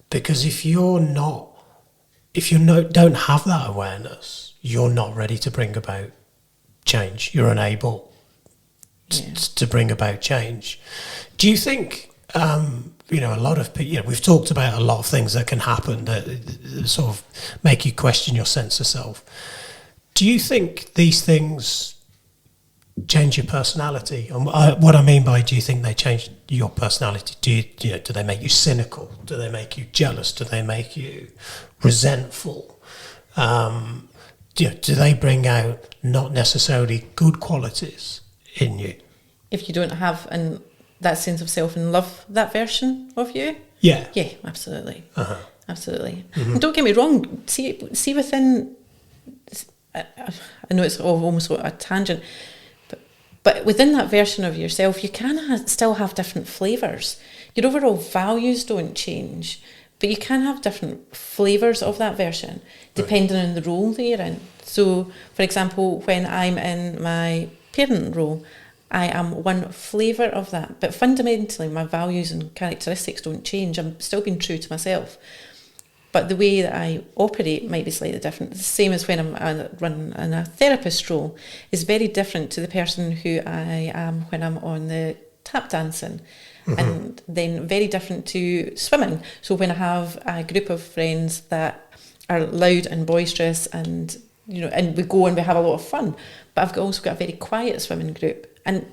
Because if you don't have that awareness, you're not ready to bring about change. You're unable to bring about change. Do you think, a lot of people, we've talked about a lot of things that can happen that sort of make you question your sense of self. Do you think these things change your personality? And what I mean by, do you think they change your personality? Do they make you cynical? Do they make you jealous? Do they make you resentful? Do they bring out not necessarily good qualities in you? If you don't have that sense of self and love that version of you? Yeah, absolutely. Absolutely. Mm-hmm. And don't get me wrong, see within, I know it's almost a tangent, but within that version of yourself, you can still have different flavours. Your overall values don't change, but you can have different flavours of that version depending on the role that you're in. So, for example, when I'm in my parent role, I am one flavour of that, but fundamentally my values and characteristics don't change. I'm still being true to myself, but the way that I operate might be slightly different. The same as when I'm running in a therapist role is very different to the person who I am when I'm on the tap dancing. And then very different to swimming. So when I have a group of friends that are loud and boisterous and we go and we have a lot of fun, but I've also got a very quiet swimming group. And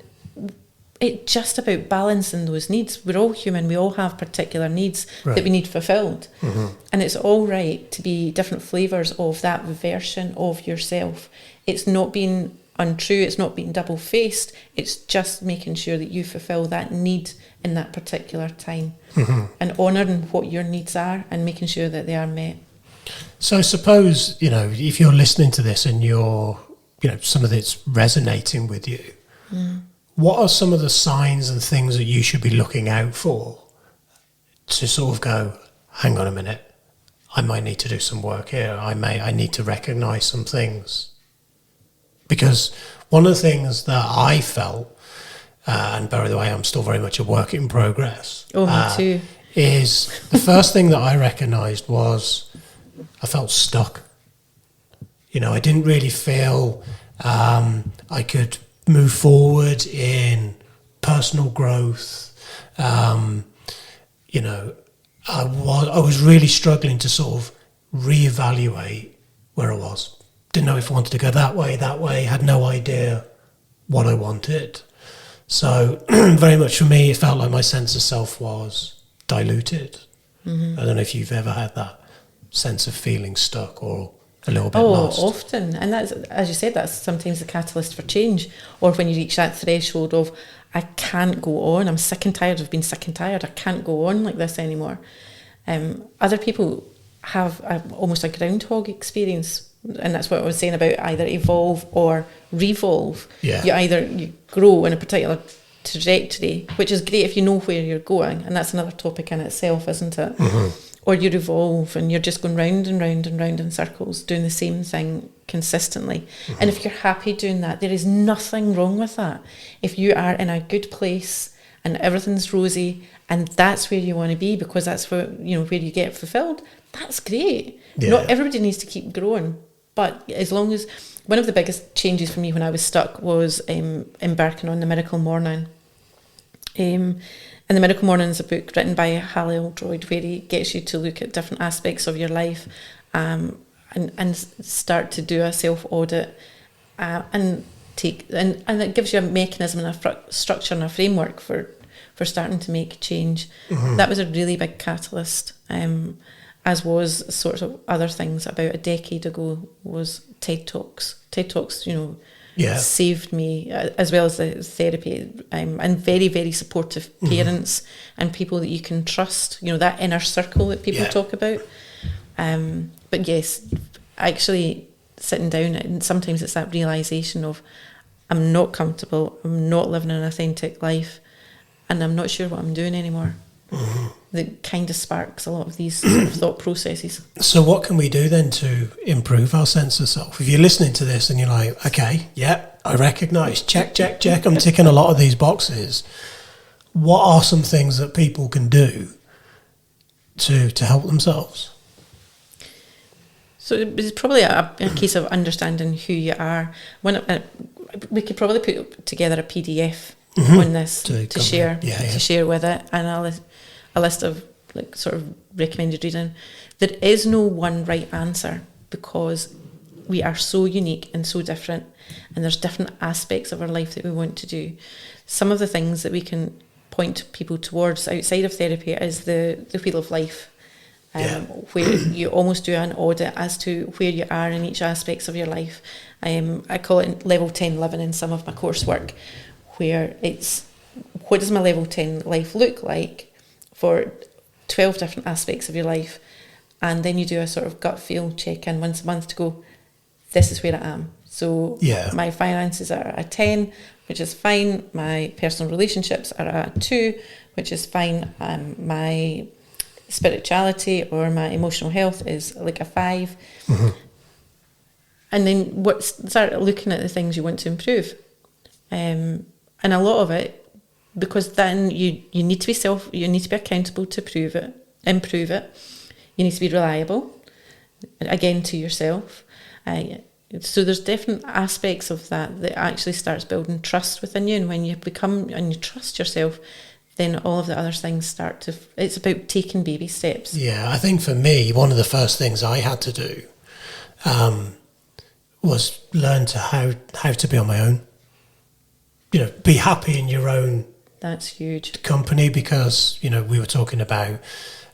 it's just about balancing those needs. We're all human, we all have particular needs that we need fulfilled. And it's all right to be different flavours of that version of yourself. It's not being untrue, it's not being double-faced, it's just making sure that you fulfil that need in that particular time and honouring what your needs are and making sure that they are met. So suppose, if you're listening to this and you're, some of it's resonating with you, what are some of the signs and things that you should be looking out for to sort of go, hang on a minute, I might need to do some work here, I need to recognise some things? Because one of the things that I felt, and by the way, I'm still very much a work in progress. Oh, me too. Is the first thing that I recognised was I felt stuck. I didn't really feel I could move forward in personal growth. I was really struggling to sort of reevaluate where I was. Didn't know if I wanted to go that way, had no idea what I wanted. So very much for me, it felt like my sense of self was diluted. I don't know if you've ever had that sense of feeling stuck or a little bit lost. Oh, often. And that's, as you said, that's sometimes the catalyst for change. Or when you reach that threshold of, I can't go on, I'm sick and tired of being sick and tired, I can't go on like this anymore. Other people have almost a groundhog experience, and that's what I was saying about either evolve or revolve. Yeah. You grow in a particular trajectory, which is great if you know where you're going, and that's another topic in itself, isn't it? Or you revolve and you're just going round and round and round in circles, doing the same thing consistently. And if you're happy doing that, there is nothing wrong with that. If you are in a good place and everything's rosy and that's where you want to be because that's where you get fulfilled, that's great. Yeah. Not everybody needs to keep growing, but as long as... One of the biggest changes for me when I was stuck was embarking on the Miracle Morning. And the Miracle Morning is a book written by Hal Elrod where he gets you to look at different aspects of your life and start to do a self-audit and it gives you a mechanism and a structure and a framework for starting to make change. That was a really big catalyst, as was sorts of other things. About a decade ago was TED Talks. TED Talks, saved me, as well as the therapy, and very, very supportive parents and people that you can trust, that inner circle that people talk about. But yes, actually sitting down, and sometimes it's that realisation of I'm not comfortable, I'm not living an authentic life, and I'm not sure what I'm doing anymore. That kind of sparks a lot of these sort of thought processes. So what can we do then to improve our sense of self? If you're listening to this and you're like, okay, I recognise, check, I'm ticking a lot of these boxes. What are some things that people can do to help themselves? So it's probably a case of understanding who you are. We could probably put together a PDF on this to share with it, and a list of sort of recommended reading. There is no one right answer because we are so unique and so different, and there's different aspects of our life that we want to do. Some of the things that we can point people towards outside of therapy is the wheel of life, where you almost do an audit as to where you are in each aspects of your life. I call it level 10 living in some of my coursework, where it's what does my level 10 life look like for 12 different aspects of your life, and then you do a sort of gut feel check-in once a month to go, this is where I am. So my finances are a 10, which is fine. My personal relationships are a 2, which is fine. My spirituality or my emotional health is like a 5. And then start looking at the things you want to improve. And a lot of it, because then you need to be accountable to improve it. You need to be reliable, again, to yourself. So there's different aspects of that actually starts building trust within you, and when you you trust yourself, then all of the other things it's about taking baby steps. Yeah, I think for me, one of the first things I had to do was learn how to be on my own. Be happy in your own. That's huge. Company, because, we were talking about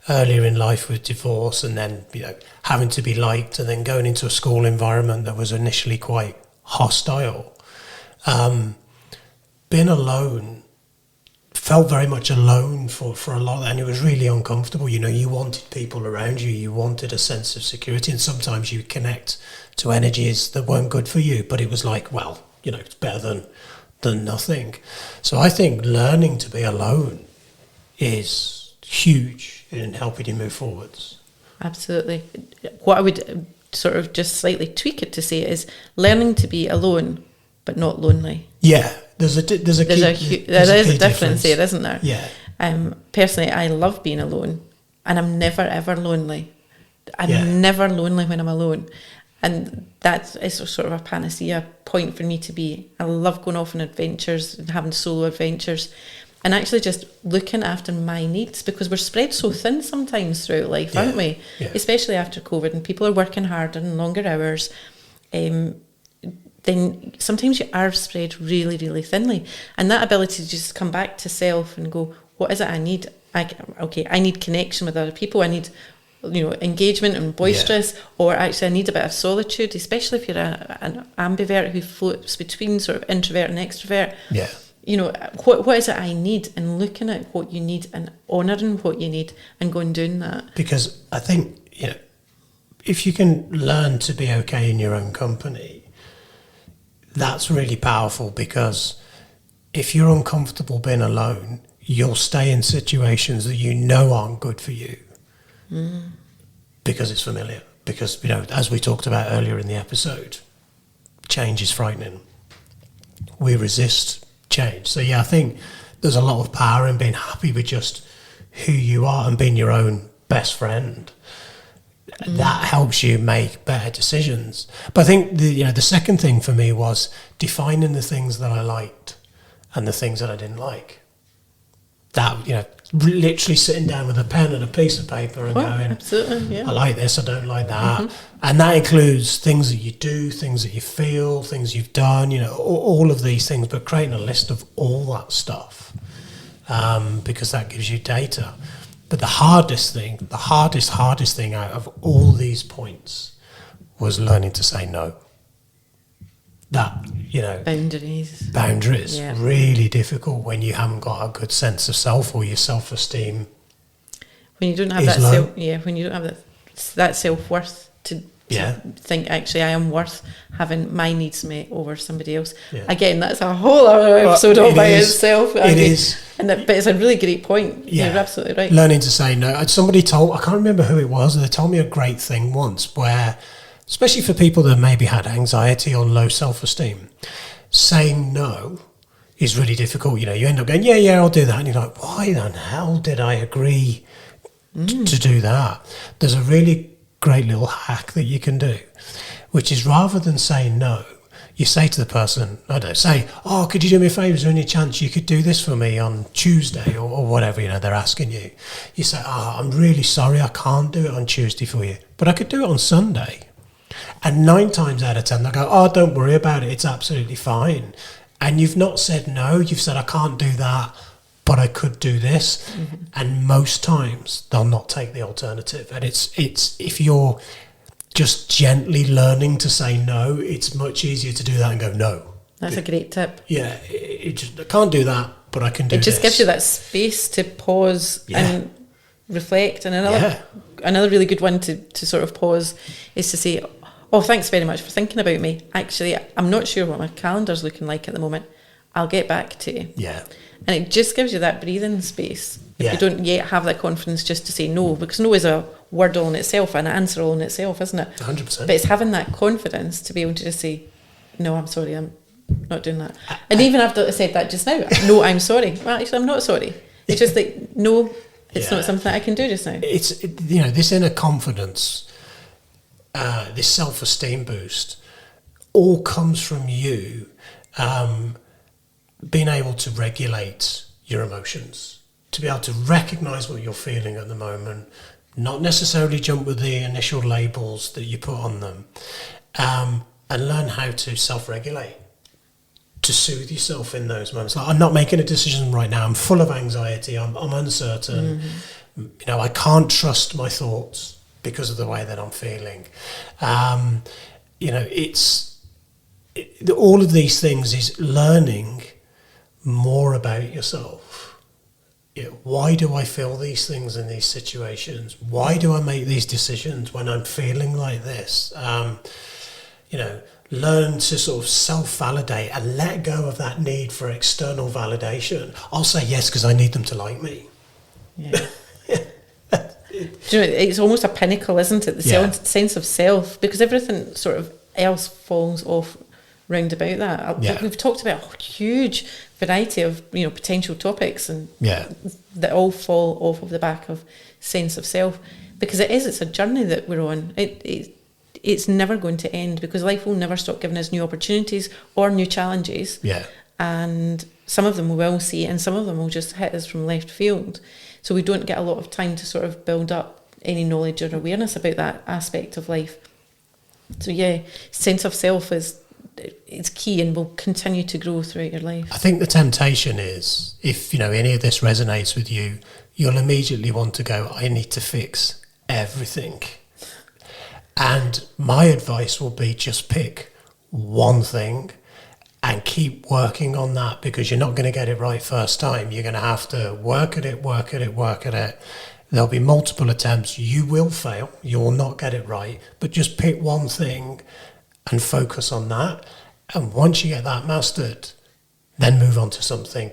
earlier in life with divorce and then, having to be liked and then going into a school environment that was initially quite hostile. Being alone, felt very much alone for a lot, and it was really uncomfortable. You wanted people around you, you wanted a sense of security, and sometimes you connect to energies that weren't good for you, but it was like, well, it's better than nothing. So I think learning to be alone is huge in helping you move forwards. Absolutely. What I would sort of just slightly tweak it to say is learning to be alone but not lonely. Yeah, there's a difference there, isn't there? Yeah. Personally, I love being alone, and I'm never ever lonely. I'm never lonely when I'm alone. And that is sort of a panacea point for me to be. I love going off on adventures and having solo adventures and actually just looking after my needs, because we're spread so thin sometimes throughout life, aren't we? Yeah. Especially after COVID, and people are working harder and longer hours. Then sometimes you are spread really, really thinly. And that ability to just come back to self and go, what is it I need? I need connection with other people. I need engagement and boisterous, or actually I need a bit of solitude, especially if you're an ambivert who floats between sort of introvert and extrovert. Yeah. what is it I need, and looking at what you need and honouring what you need and going and doing that. Because I think, if you can learn to be okay in your own company, that's really powerful, because if you're uncomfortable being alone, you'll stay in situations that you know aren't good for you because it's familiar. Because, as we talked about earlier in the episode, change is frightening. We resist change. So, I think there's a lot of power in being happy with just who you are and being your own best friend. That helps you make better decisions. But I think the second thing for me was defining the things that I liked and the things that I didn't like. That, literally sitting down with a pen and a piece of paper and going, absolutely, yeah. I like this, I don't like that. And that includes things that you do, things that you feel, things you've done, all of these things, but creating a list of all that stuff, because that gives you data. But the hardest thing out of all these points was learning to say no. That, boundaries, yeah. Really difficult when you haven't got a good sense of self, or your self-esteem. When you don't have when you don't have that self-worth to think, actually, I am worth having my needs met over somebody else. Yeah. Again, that's a whole other episode all by itself. It is. But it's a really great point. Yeah. You're absolutely right. Learning to say no. Somebody I can't remember who it was, they told me a great thing once where, especially for people that maybe had anxiety or low self-esteem, saying no is really difficult. You end up going, yeah, I'll do that. And you're like, why the hell did I agree to do that? There's a really great little hack that you can do, which is rather than saying no, you say to the person, could you do me a favour? Is there any chance you could do this for me on Tuesday or whatever, they're asking you. You say, I'm really sorry, I can't do it on Tuesday for you, but I could do it on Sunday. And 9 times out of 10, they'll go, don't worry about it, it's absolutely fine. And you've not said no, you've said, I can't do that, but I could do this. And most times they'll not take the alternative. And it's if you're just gently learning to say no, it's much easier to do that and go, no. That's a great tip. Yeah, I can't do that, but I can do this. It just gives you that space to pause and reflect. And another really good one to sort of pause is to say, thanks very much for thinking about me. Actually, I'm not sure what my calendar's looking like at the moment. I'll get back to you. Yeah. And it just gives you that breathing space. If you don't yet have that confidence just to say no, because no is a word all in itself, an answer all in itself, isn't it? 100%. But it's having that confidence to be able to just say, no, I'm sorry, I'm not doing that. And even after I said that just now, no, I'm sorry. Well, actually, I'm not sorry. It's just like, no, it's not something I can do just now. It's, this inner confidence, this self-esteem boost, all comes from you being able to regulate your emotions, to be able to recognise what you're feeling at the moment, not necessarily jump with the initial labels that you put on them, and learn how to self-regulate, to soothe yourself in those moments. Like, I'm not making a decision right now, I'm full of anxiety, I'm uncertain, I can't trust my thoughts because of the way that I'm feeling. All of these things is learning more about yourself. Why do I feel these things in these situations? Why do I make these decisions when I'm feeling like this? Learn to sort of self-validate and let go of that need for external validation. I'll say yes because I need them to like me. Yeah. It's almost a pinnacle, isn't it? The sense of self, because everything sort of else falls off round about that. We've talked about a huge variety of potential topics, and that all fall off of the back of sense of self, because it's a journey that we're on. It's never going to end, because life will never stop giving us new opportunities or new challenges. And some of them we will see, and some of them will just hit us from left field. So we don't get a lot of time to sort of build up any knowledge or awareness about that aspect of life. So sense of self it's key and will continue to grow throughout your life. I think the temptation is, if any of this resonates with you, you'll immediately want to go, I need to fix everything. And my advice will be, just pick one thing and keep working on that, because you're not going to get it right first time. You're going to have to work at it. There'll be multiple attempts. You will fail. You will not get it right. But just pick one thing and focus on that. And once you get that mastered, then move on to something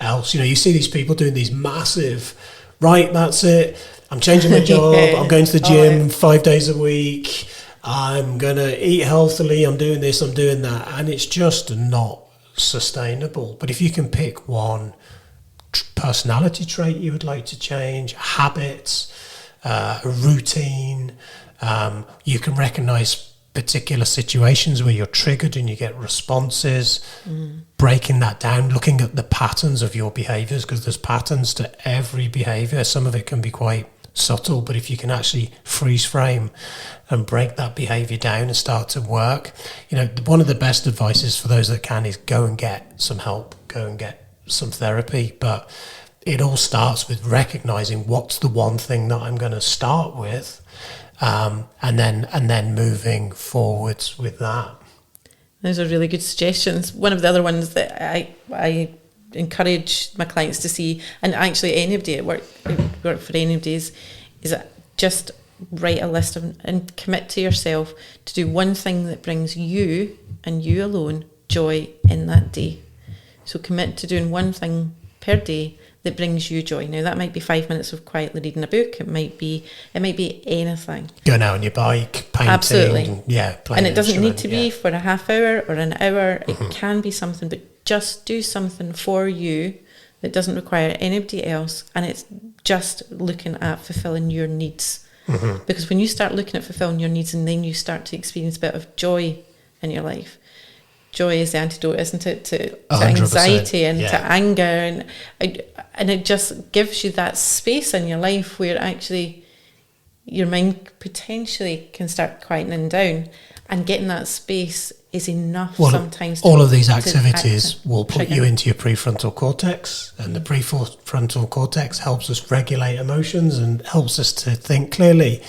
else. You know, you see these people doing these massive, right, that's it. I'm changing my job. I'm going to the gym 5 days a week. I'm going to eat healthily, I'm doing this, I'm doing that. And it's just not sustainable. But if you can pick one personality trait you would like to change, habits, a routine, you can recognize particular situations where you're triggered and you get responses, breaking that down, looking at the patterns of your behaviors, because there's patterns to every behavior. Some of it can be quite subtle, but if you can actually freeze frame and break that behavior down and start to work, you know, one of the best advices for those that can is go and get some help, go and get some therapy. But it all starts with recognizing what's the one thing that I'm going to start with, and then moving forwards with that. Those are really good suggestions. One of the other ones that I encourage my clients to see, and actually anybody at work for anybody, is just write a list of, and commit to yourself to do one thing that brings you and you alone joy in that day. So commit to doing one thing per day that brings you joy. Now that might be 5 minutes of quietly reading a book. It might be anything. Going out on your bike, painting, absolutely, playing and it doesn't need instrument, to be for a half hour or an hour. It can be something, but just do something for you that doesn't require anybody else, and it's just looking at fulfilling your needs. Because when you start looking at fulfilling your needs, and then you start to experience a bit of joy in your life, joy is the antidote, isn't it, to anxiety and to anger, and it just gives you that space in your life where actually your mind potentially can start quietening down, and getting that space is enough sometimes. All of these activities will put you into your prefrontal cortex, and the prefrontal cortex helps us regulate emotions and helps us to think clearly.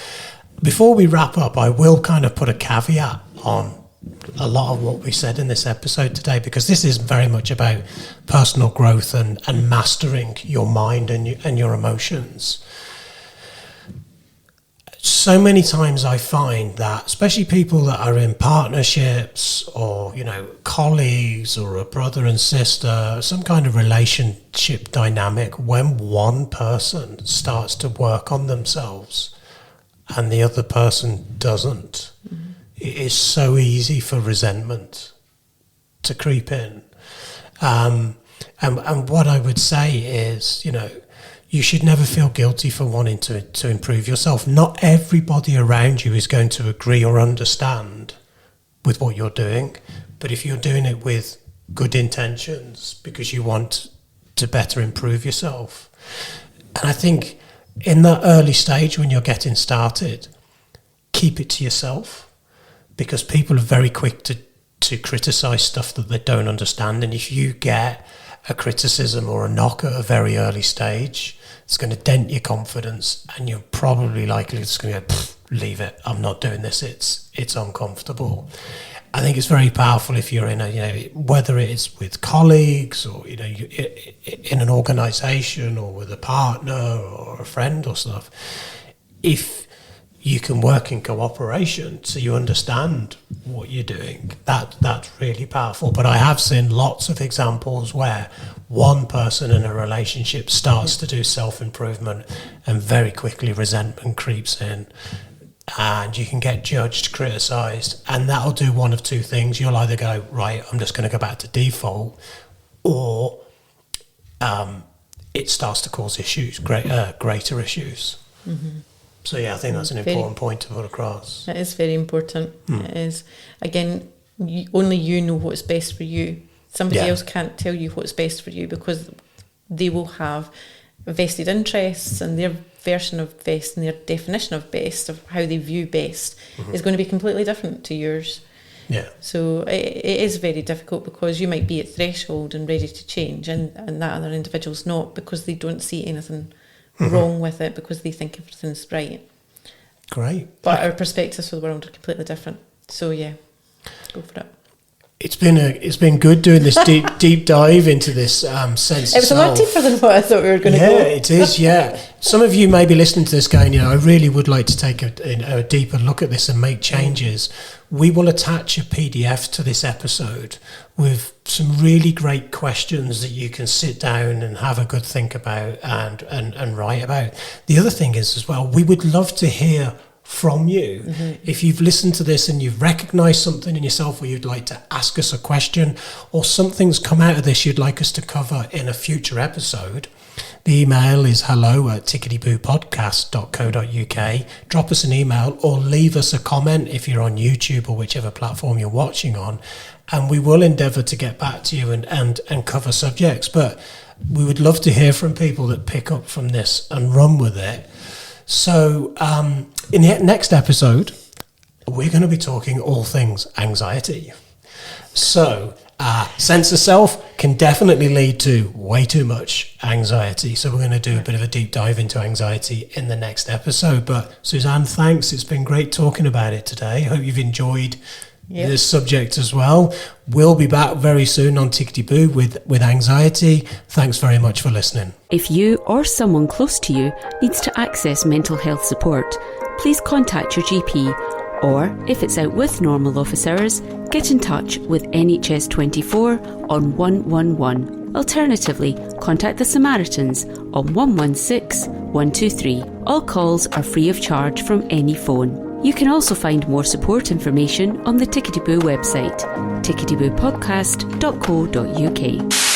Before we wrap up, I will kind of put a caveat on a lot of what we said in this episode today, because this is very much about personal growth and mastering your mind and your emotions. So many times I find that, especially people that are in partnerships or, you know, colleagues or a brother and sister, some kind of relationship dynamic, when one person starts to work on themselves and the other person doesn't, it is so easy for resentment to creep in. And what I would say is, you know, you should never feel guilty for wanting to improve yourself. Not everybody around you is going to agree or understand with what you're doing. But if you're doing it with good intentions because you want to better improve yourself. And I think in that early stage when you're getting started, keep it to yourself, because people are very quick to criticize stuff that they don't understand. And if you get a criticism or a knock at a very early stage, it's going to dent your confidence, and you're probably likely just going to go, leave it, I'm not doing this, it's uncomfortable. I think it's very powerful if you're in a, you know, whether it's with colleagues or, you know, in an organization or with a partner or a friend or stuff, if you can work in cooperation so you understand what you're doing, that's really powerful. But I have seen lots of examples where one person in a relationship starts to do self-improvement and very quickly resentment creeps in, and you can get judged, criticised, and that'll do one of two things. You'll either go, right, I'm just going to go back to default, or it starts to cause issues, greater issues. So yeah, I think that's an important point to put across. It is very important. It is. Again, only you know what's best for you. Somebody else can't tell you what's best for you, because they will have vested interests, and their version of best and their definition of best, of how they view best, is going to be completely different to yours. Yeah. So it is very difficult, because you might be at threshold and ready to change, and that other individual's not, because they don't see anything wrong with it, because they think everything's right. Great. But our perspectives for the world are completely different. So yeah, go for it. It's been good doing this deep dive into this sense It was of a lot self. deeper than what I thought we were going to go. Yeah, it is, yeah. Some of you may be listening to this going, I really would like to take a deeper look at this and make changes. We will attach a PDF to this episode with some really great questions that you can sit down and have a good think about and write about. The other thing is as well, we would love to hear from you. If you've listened to this and you've recognized something in yourself where you'd like to ask us a question, or something's come out of this you'd like us to cover in a future episode, the email is hello@tickety-boo-podcast.co.uk. Drop us an email or leave us a comment if you're on YouTube or whichever platform you're watching on, and we will endeavour to get back to you and cover subjects. But we would love to hear from people that pick up from this and run with it. So in the next episode, we're going to be talking all things anxiety. So sense of self can definitely lead to way too much anxiety. So we're going to do a bit of a deep dive into anxiety in the next episode. But Suzanne, thanks. It's been great talking about it today. Hope you've enjoyed this subject as well. We'll be back very soon on Tickety Boo with anxiety. Thanks very much for listening. If you or someone close to you needs to access mental health support, please contact your GP, or if it's out with normal office hours, get in touch with NHS 24 on 111. Alternatively, contact the Samaritans on 116 123. All calls are free of charge from any phone. You can also find more support information on the Tickety Boo website, tickety-boo-podcast.co.uk.